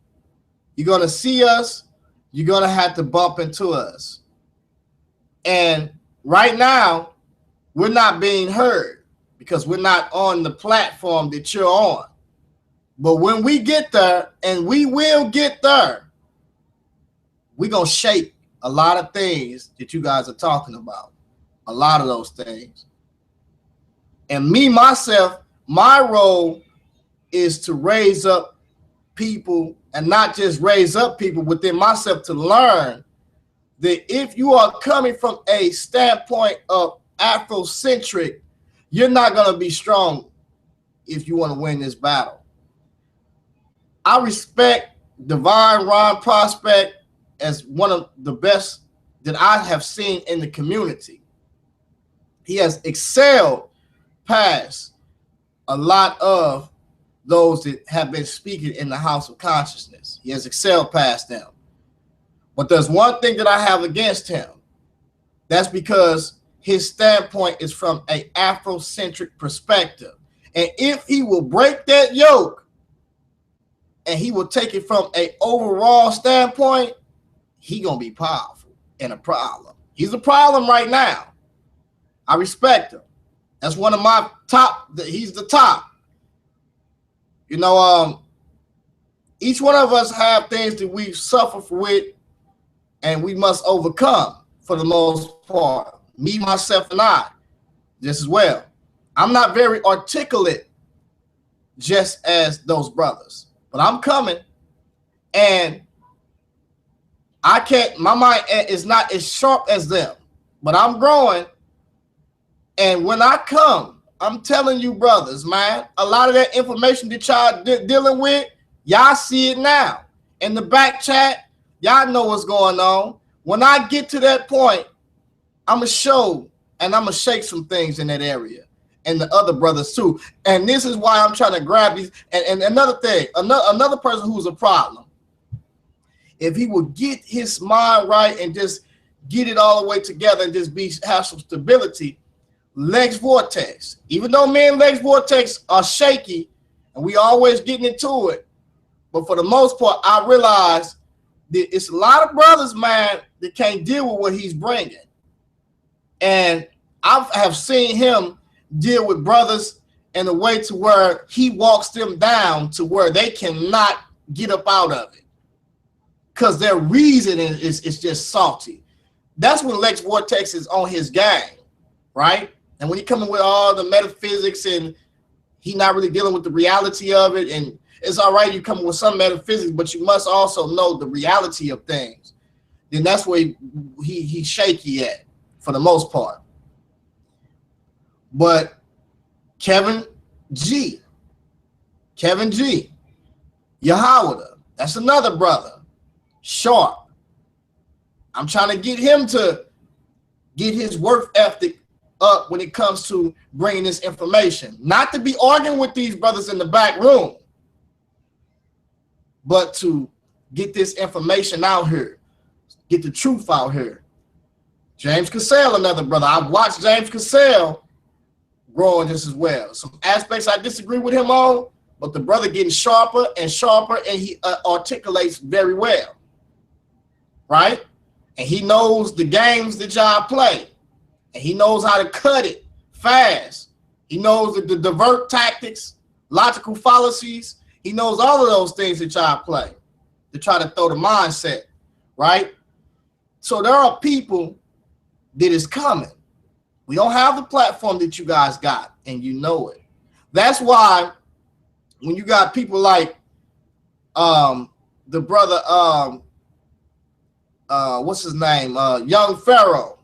You're gonna see us. You're gonna have to bump into us. And right now, we're not being heard because we're not on the platform that you're on. But when we get there, and we will get there, we're going to shape a lot of things that you guys are talking about. A lot of those things. And me, myself, my role is to raise up people, and not just raise up people within myself, to learn that if you are coming from a standpoint of Afrocentric, you're not going to be strong if you want to win this battle. I respect Divine Ron Prospect as one of the best that I have seen in the community. He has excelled past a lot of those that have been speaking in the House of Consciousness. He has excelled past them. But there's one thing that I have against him. That's because his standpoint is from an Afrocentric perspective. And if he will break that yoke and he will take it from an overall standpoint, he gonna be powerful and a problem. He's a problem right now. I respect him. That's one of my top. He's the top. You know, each one of us have things that we suffer with, and we must overcome for the most part. Me, myself, and I, just as well. I'm not very articulate, just as those brothers, but I'm coming, and I can't. My mind is not as sharp as them, but I'm growing. And when I come, I'm telling you, brothers, man, a lot of that information that y'all dealing with, y'all see it now. In the back chat, y'all know what's going on. When I get to that point, I'm going to show and I'm going to shake some things in that area. And the other brothers too. And this is why I'm trying to grab these. And another thing, another person who's a problem, if he will get his mind right and just get it all the way together and just have some stability, Lex Vortex. Even though me and Lex Vortex are shaky and we always getting into it, but for the most part, I realize that it's a lot of brothers, man, that can't deal with what he's bringing. And I have seen him deal with brothers in a way to where he walks them down to where they cannot get up out of it because their reasoning is just salty. That's when Lex Vortex is on his game, right? And when he coming with all the metaphysics and he not really dealing with the reality of it, and it's all right, you coming with some metaphysics, but you must also know the reality of things. Then that's where he's shaky at for the most part. But Kevin G, Yahawada, that's another brother, sharp. I'm trying to get him to get his work ethic up when it comes to bringing this information. Not to be arguing with these brothers in the back room, but to get this information out here, get the truth out here. James Cassell, another brother. I've watched James Cassell growing just as well. Some aspects I disagree with him on, but the brother getting sharper and sharper, and he articulates very well, right? And he knows the games that y'all play. And he knows how to cut it fast. He knows the divert tactics, logical fallacies. He knows all of those things that y'all play to try to throw the mindset, right? So there are people that is coming. We don't have the platform that you guys got, and you know it. That's why when you got people like the brother, what's his name? Young Pharaoh.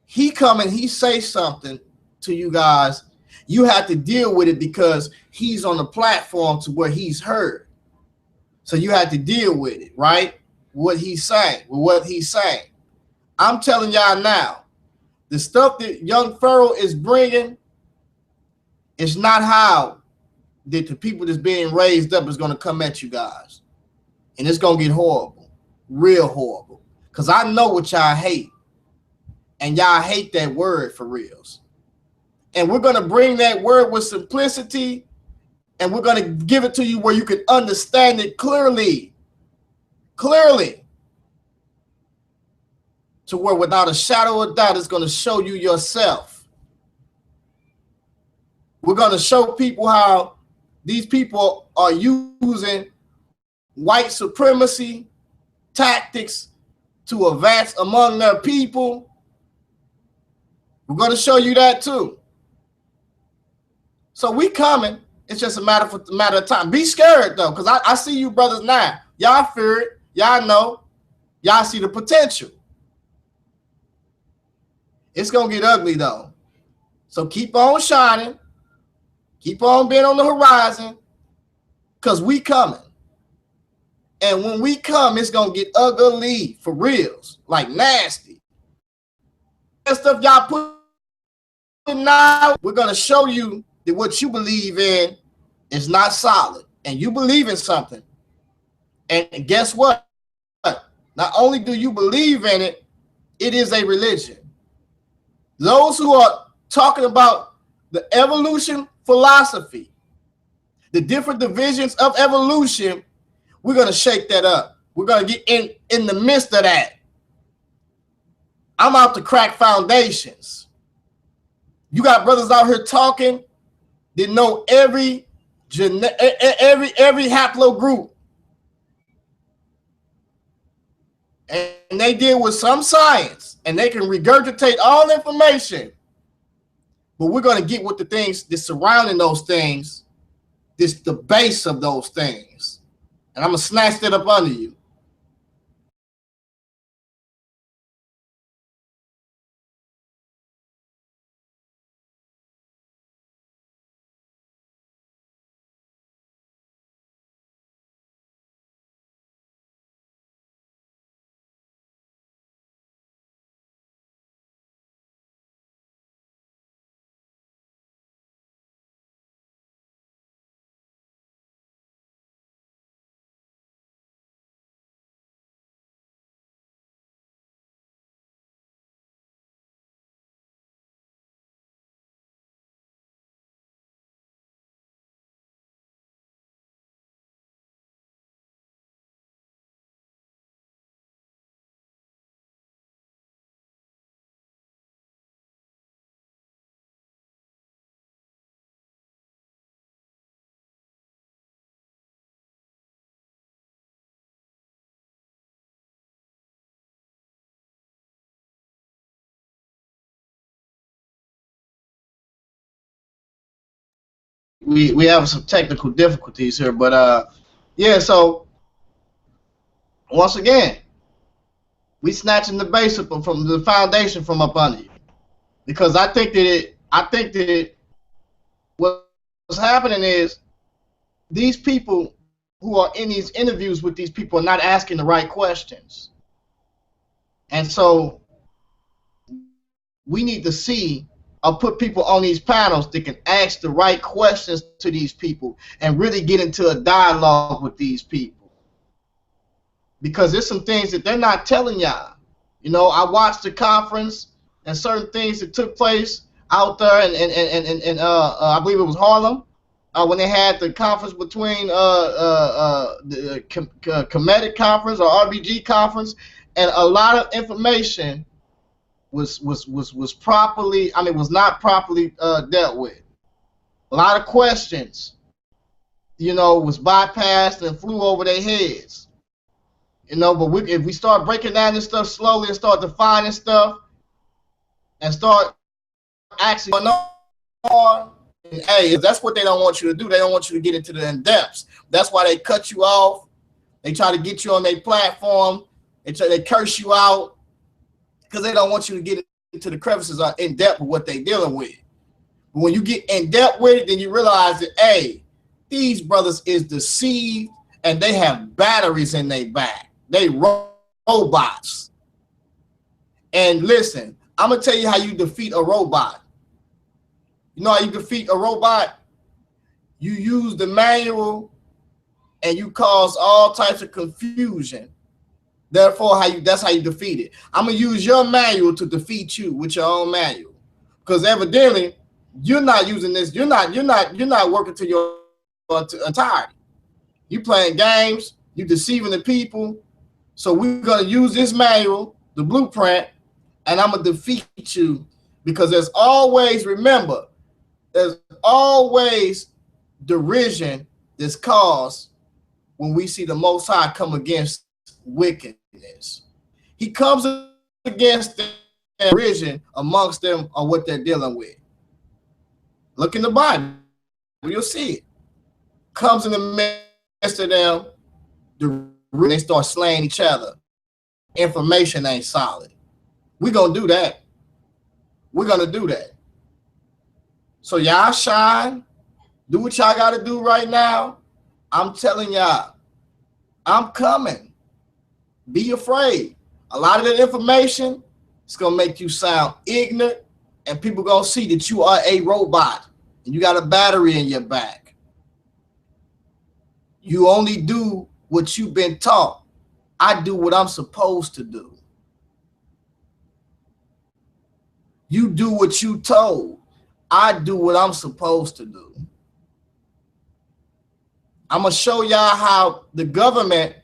He come and he say something to you guys, you have to deal with it because he's on the platform to where he's heard. So you have to deal with it, right? What he's saying, with what he's saying. I'm telling y'all now, The stuff that young Pharaoh is bringing is not how that the people that's being raised up is going to come at you guys. And it's going to get horrible, real horrible. Because I know what y'all hate. And y'all hate that word for reals. And we're going to bring that word with simplicity. And we're going to give it to you where you can understand it clearly. Clearly. To where without a shadow of doubt, it's going to show you yourself. We're going to show people how these people are using white supremacy tactics to advance among their people. We're going to show you that too. So we coming. It's just a matter of time. Be scared though, because I see you brothers now. Y'all fear it. Y'all know. Y'all see the potential. It's going to get ugly though. So keep on shining. Keep on being on the horizon, because we coming. And when we come, it's going to get ugly for reals, like nasty. That stuff y'all putting out, we're going to show you that what you believe in is not solid. And you believe in something. And guess what? Not only do you believe in it, it is a religion. Those who are talking about the evolution philosophy, the different divisions of evolution, we're going to shake that up. We're going to get in the midst of that. I'm out to crack foundations. You got brothers out here talking that know every haplogroup. And they deal with some science, and they can regurgitate all information. But we're going to get with the things that surrounding those things, the base of those things. And I'm going to snatch that up under you. We have some technical difficulties here, but yeah, so once again, we snatching the base up from the foundation from up under you. Because I think that what's happening is these people who are in these interviews with these people are not asking the right questions. And so we need to see or put people on these panels that can ask the right questions to these people and really get into a dialogue with these people. Because there's some things that they're not telling y'all. You know, I watched the conference and certain things that took place out there and I believe it was Harlem when they had the conference between the Comedic conference or RBG conference, and a lot of information was properly, I mean, was not properly dealt with. A lot of questions, you know, was bypassed and flew over their heads. You know, but if we start breaking down this stuff slowly and start defining stuff and start actually going on, and, hey, that's what they don't want you to do. They don't want you to get into the in-depths. That's why they cut you off. They try to get you on their platform. They curse you out because they don't want you to get into the crevices or in depth with what they're dealing with. But when you get in depth with it, then you realize that, hey, these brothers is deceived and they have batteries in their back. They robots. And listen, I'm gonna tell you how you defeat a robot. You know how you defeat a robot? You use the manual and you cause all types of confusion. Therefore, that's how you defeat it. I'm gonna use your manual to defeat you with your own manual. Because evidently you're not using this, you're not working to your entirety. You playing games, you deceiving the people. So we're gonna use this manual, the blueprint, and I'm gonna defeat you because there's always derision that's caused when we see the Most High come against wickedness. He comes against derision amongst them on what they're dealing with. Look in the Bible, you'll see it. Comes in the midst of them, they start slaying each other. Information ain't solid. We're gonna do that. We're gonna do that. So y'all shine, do what y'all gotta do right now. I'm telling y'all, I'm coming. Be afraid. A lot of that information is gonna make you sound ignorant, and people gonna see that you are a robot and you got a battery in your back. You only do what you've been taught. I do what I'm supposed to do. You do what you told. I do what I'm supposed to do. I'm going to show y'all how the government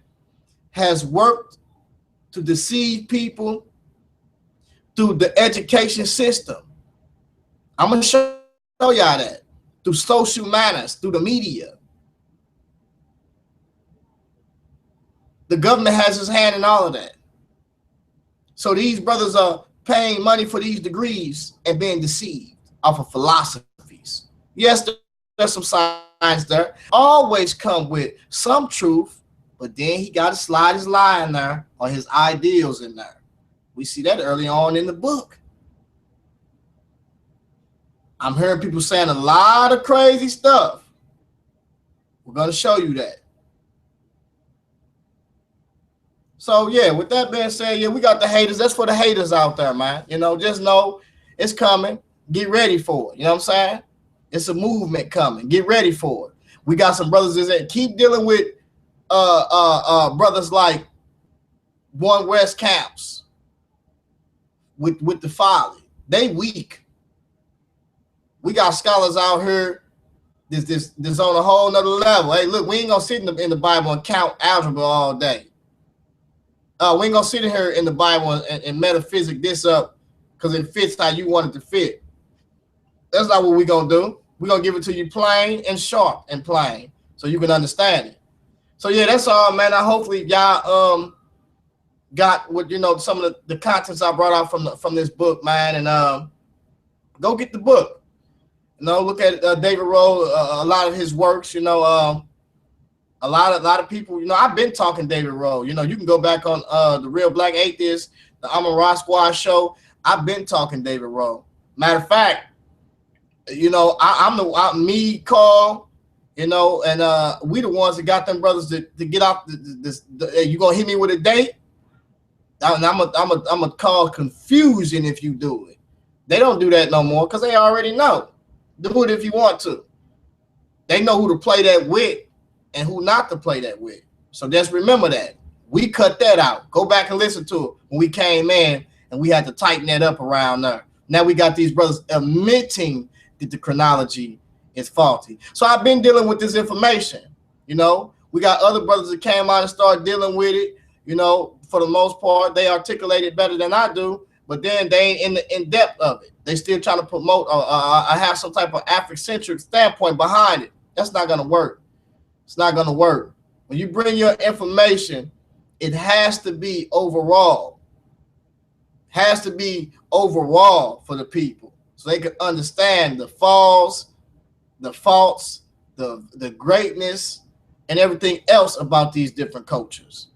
has worked to deceive people through the education system. I'm going to show y'all that through social manners, through the media. The government has its hand in all of that. So these brothers are paying money for these degrees and being deceived off of philosophies. Yes, there's some science there. Always come with some truth, but then he got to slide his lie in there or his ideals in there. We see that early on in the book. I'm hearing people saying a lot of crazy stuff. We're going to show you that. So, yeah, with that being said, yeah, we got the haters. That's for the haters out there, man. You know, just know it's coming. Get ready for it. You know what I'm saying? It's a movement coming. Get ready for it. We got some brothers that keep dealing with brothers like One West Camps with the folly. They weak. We got scholars out here this on a whole nother level. Hey, look, we ain't gonna sit in the Bible and count algebra all day. We ain't gonna sit in here in the Bible and metaphysic this up because it fits how you want it to fit. That's not what we're gonna do. We're gonna give it to you plain and sharp and plain so you can understand it. So yeah, that's all, man. I hopefully y'all got what, you know, some of the contents I brought out from this book, man. And go get the book. You know, look at David Rohl, a lot of his works. You know, a lot of people. You know, I've been talking David Rohl. You know, you can go back on the Real Black Atheist, the Amon-Ra Squad show. I've been talking David Rohl. Matter of fact, you know, I'm me, Carl, you know, and we the ones that got them brothers to get off this. You gonna hit me with a date? I'm gonna cause confusion if you do it. They don't do that no more because they already know. Do it if you want to. They know who to play that with and who not to play that with. So just remember that. We cut that out. Go back and listen to it when we came in and we had to tighten that up around there. Now we got these brothers admitting that the chronology is faulty. So I've been dealing with this information. You know, we got other brothers that came out and started dealing with it. You know, for the most part, they articulate it better than I do, but then they ain't in the in-depth of it. They still trying to promote I have some type of Afrocentric standpoint behind it. That's not going to work. It's not going to work. When you bring your information, it has to be overall. Has to be overall for the people so they can understand the falls, the faults, the greatness, and everything else about these different cultures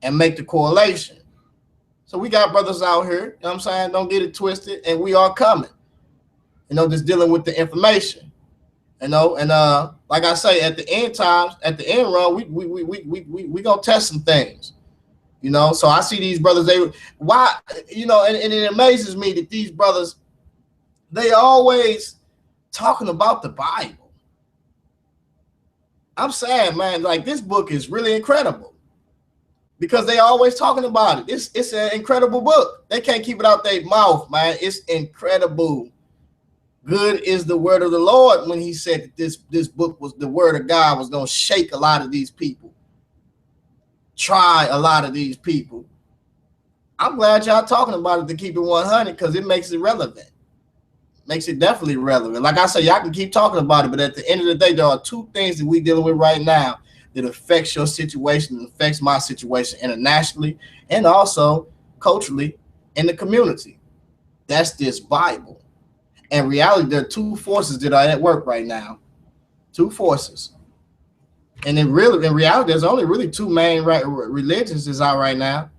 and make the correlation. So we got brothers out here, you know what I'm saying? Don't get it twisted, and we are coming. You know, just dealing with the information. You know, and like I say, at the end times, at the end run, we gonna test some things. You know, so I see these brothers, why, you know, and it amazes me that these brothers, they always talking about the Bible. I'm saying, man, like this book is really incredible because they always talking about it. It's an incredible book. They can't keep it out their mouth, man. It's incredible. Good is the word of the Lord when he said that this book was the word of God was going to shake a lot of these people. Try a lot of these people. I'm glad y'all talking about it to keep it 100 because it makes it relevant. Makes it definitely relevant. Like I said, y'all can keep talking about it, but at the end of the day, there are two things that we're dealing with right now that affects your situation and affects my situation internationally and also culturally in the community. That's this Bible. In reality, there are two forces that are at work right now. Two forces. And in reality, there's only really two main religions that's out right now.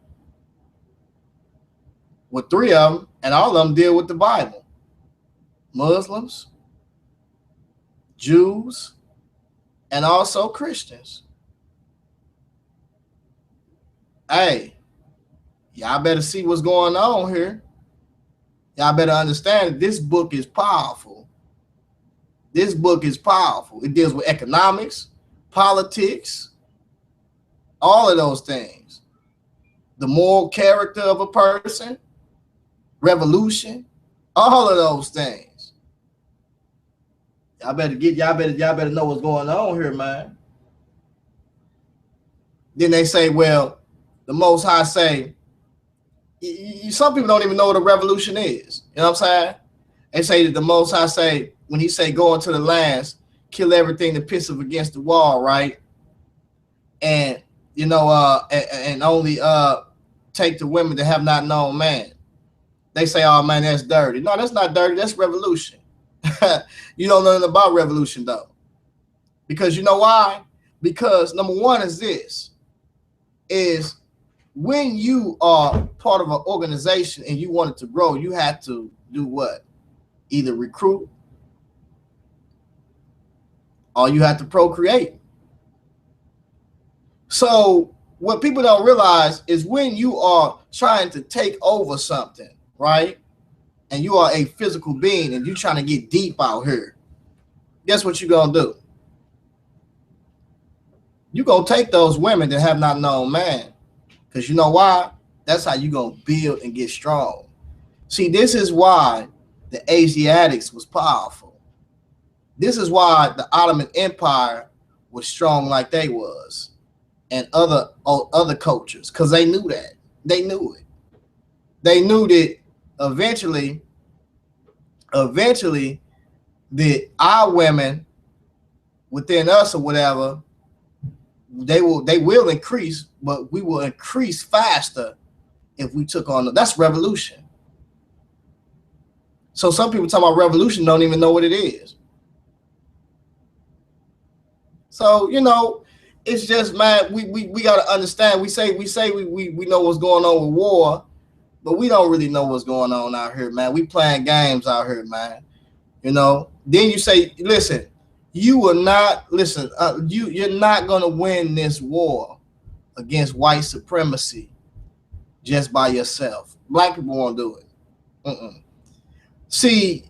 With three of them, and all of them deal with the Bible. Muslims, Jews, and also Christians. Hey, y'all better see what's going on here. Y'all better understand that this book is powerful. This book is powerful. It deals with economics, politics, all of those things. The moral character of a person, revolution, all of those things. Y'all better know what's going on here, man. Then they say, well, the Most High say, some people don't even know what a revolution is. You know what I'm saying? They say that the Most High say, when he say go into the lands, kill everything that pisses against the wall, right? And, you know, and only take the women that have not known man. They say, oh, man, that's dirty. No, that's not dirty. That's revolution. You don't know nothing about revolution, though. Because you know why? Because number one is this, is when you are part of an organization and you want it to grow, you have to do what? Either recruit or you have to procreate. So what people don't realize is when you are trying to take over something, right? And you are a physical being and you're trying to get deep out here, guess what you're going to do? You're going to take those women that have not known man. Because you know why? That's how you're going to build and get strong. See, this is why the Asiatics was powerful. This is why the Ottoman Empire was strong like they was. And other cultures. Because they knew that. They knew it. They knew that eventually that our women within us or whatever, they will increase, but we will increase faster if we took on that's revolution. So some people talking about revolution don't even know what it is. So, you know, it's just, man, we got to understand. We say we know what's going on with war, but we don't really know what's going on out here, man. We playing games out here, man. You know, then you say, listen, you will not, listen, you're not going to win this war against white supremacy just by yourself. Black people won't do it. See,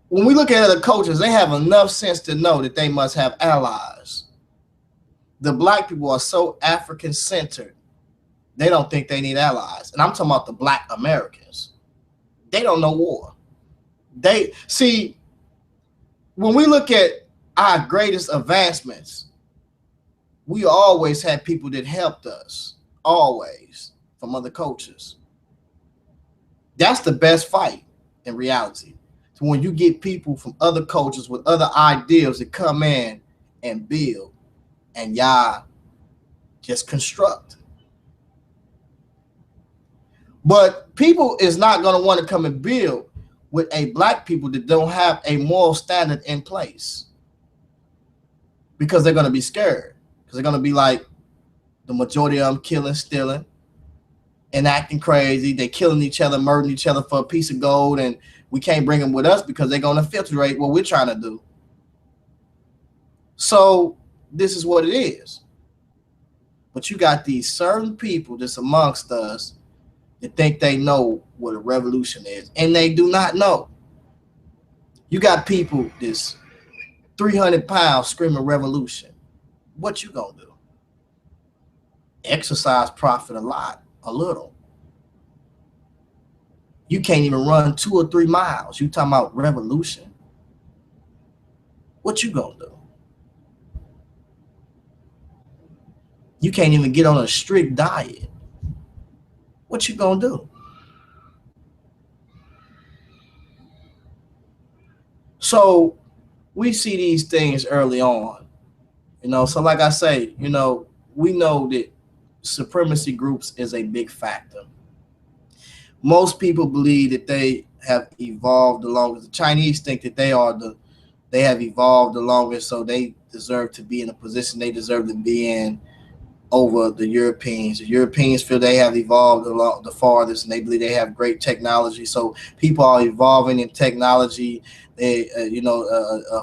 when we look at other cultures, they have enough sense to know that they must have allies. The black people are so African-centered, they don't think they need allies. And I'm talking about the black Americans. They don't know war. They see, when we look at our greatest advancements, we always had people that helped us, always, from other cultures. That's the best fight in reality. So when you get people from other cultures with other ideals that come in and build, and y'all just construct. But people is not going to want to come and build with a black people that don't have a moral standard in place, because they're going to be scared, because they're going to be like, the majority of them killing, stealing, and acting crazy. They killing each other, murdering each other for a piece of gold, and we can't bring them with us because they're going to filtrate what we're trying to do. So this is what it is. But you got these certain people that's amongst us that think they know what a revolution is, and they do not know. You got people that's 300 pounds screaming revolution. What you gonna do? Exercise profit a little. You can't even run 2 or 3 miles. You talking about revolution? What you gonna do? You can't even get on a strict diet. What you gonna do? So we see these things early on, So like I say, we know that supremacy groups is a big factor. Most people believe that they have evolved the longest. The Chinese think that they have evolved the longest, so they deserve to be in a position they deserve to be in over the Europeans. The Europeans feel they have evolved the farthest, and they believe they have great technology. So people are evolving in technology. They,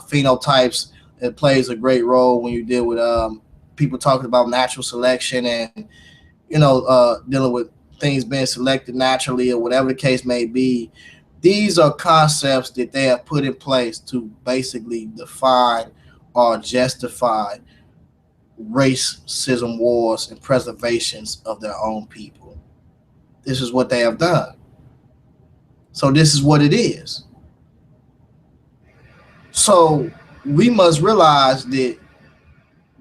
phenotypes. It plays a great role when you deal with people talking about natural selection and dealing with things being selected naturally or whatever the case may be. These are concepts that they have put in place to basically define or justify racism wars and preservations of their own people. This is what they have done. So this is what it is. So we must realize that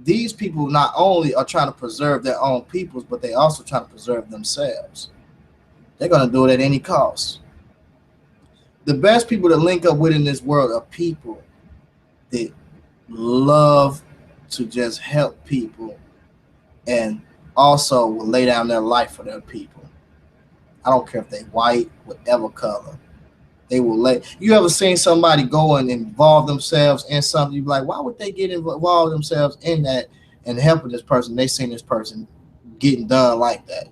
these people not only are trying to preserve their own peoples, but they also try to preserve themselves. They're going to do it at any cost. The best people to link up with in this world are people that love to just help people and also will lay down their life for their people. I don't care if they white, whatever color. They will lay. You ever seen somebody go and involve themselves in something? You be like, why would they get involved themselves in that and helping this person? They seen this person getting done like that.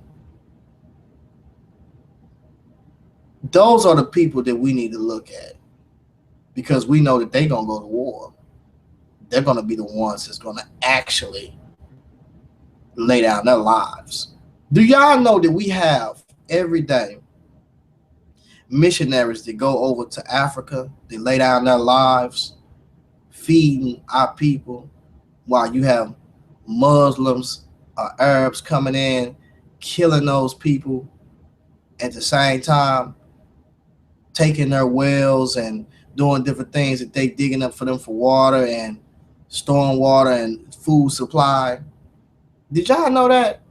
Those are the people that we need to look at because we know that they're going to go to war. They're going to be the ones that's going to actually lay down their lives. Do y'all know that we have every day missionaries that go over to Africa, they lay down their lives feeding our people while you have Muslims or Arabs coming in, killing those people at the same time, taking their wells and doing different things that they digging up for them for water and storm water and food supply. Did y'all know that?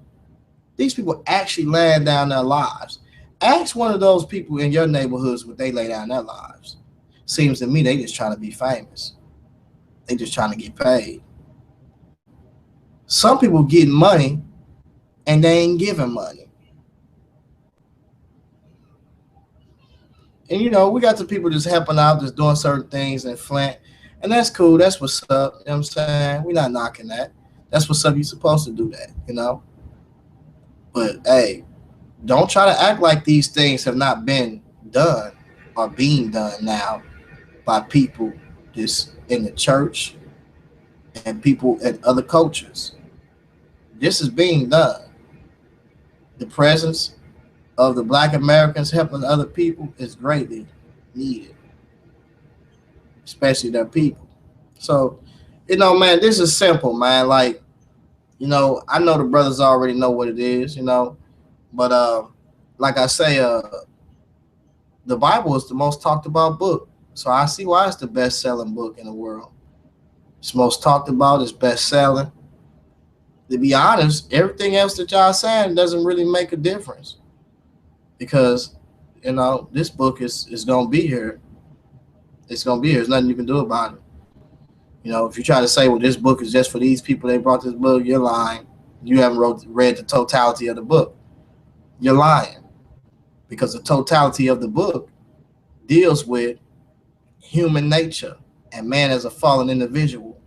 These people actually laying down their lives. Ask one of those people in your neighborhoods would they lay down their lives. Seems to me they just trying to be famous. They just trying to get paid. Some people getting money and they ain't giving money. And we got the people just helping out, just doing certain things in Flint. And that's cool. That's what's up. You know what I'm saying? We're not knocking that. That's what's up. You're supposed to do that, But hey, don't try to act like these things have not been done or being done now by people just in the church and people in other cultures. This is being done. The presence of the Black Americans helping other people is greatly needed, especially their people. So, man, this is simple, man. Like, I know the brothers already know what it is, but like I say, the Bible is the most talked about book. So I see why it's the best selling book in the world. It's most talked about, it's best selling. To be honest, everything else that y'all saying doesn't really make a difference. Because, this book is gonna be here. It's gonna be here. There's nothing you can do about it. If you try to say, well, this book is just for these people, they brought this book, you're lying. You haven't read the totality of the book. You're lying. Because the totality of the book deals with human nature and man as a fallen individual.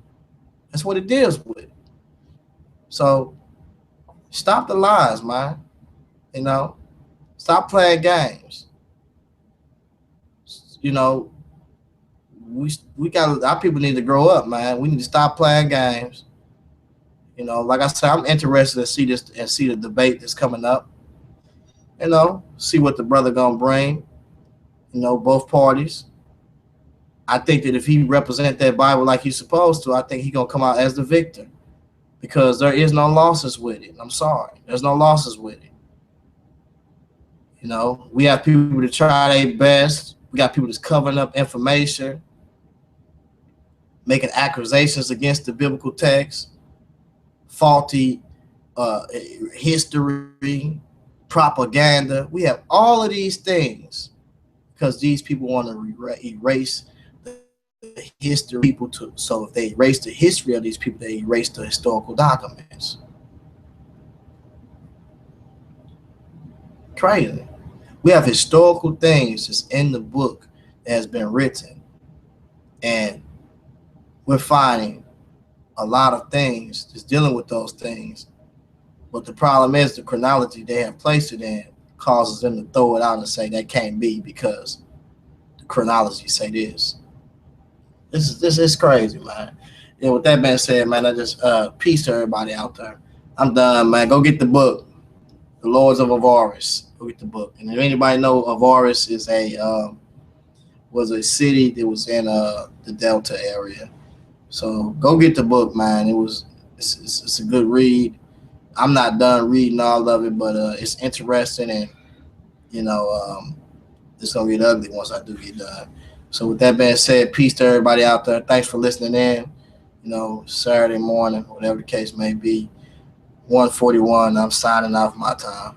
That's what it deals with. So stop the lies, man. Stop playing games. We got our people need to grow up, man. We need to stop playing games. You know, like I said, I'm interested to see this and see the debate that's coming up. You know, see what the brother gonna bring. You know, both parties. I think that if he represent that Bible like he's supposed to, I think he gonna come out as the victor because there is no losses with it. I'm sorry, there's no losses with it. You know, we have people to try their best. We got people that's covering up information, making accusations against the biblical text, faulty history, propaganda. We have all of these things because these people want to erase the history of people. So if they erase the history of these people, they erase the historical documents. Crazy. We have historical things that's in the book that has been written, and we're finding a lot of things that's dealing with those things. But the problem is the chronology they have placed it in causes them to throw it out and say that can't be because the chronology say this. This is crazy, man. And with that being said, man, I just peace to everybody out there. I'm done, man. Go get the book, The Lords of Avaris. Go get the book. And if anybody know, Avaris is was a city that was in the Delta area. So go get the book, man. It's a good read. I'm not done reading all of it, but it's interesting, and you know, it's gonna get ugly once I do get done. So with that being said, peace to everybody out there. Thanks for listening in. You know, Saturday morning, whatever the case may be, 1:41. I'm signing off my time.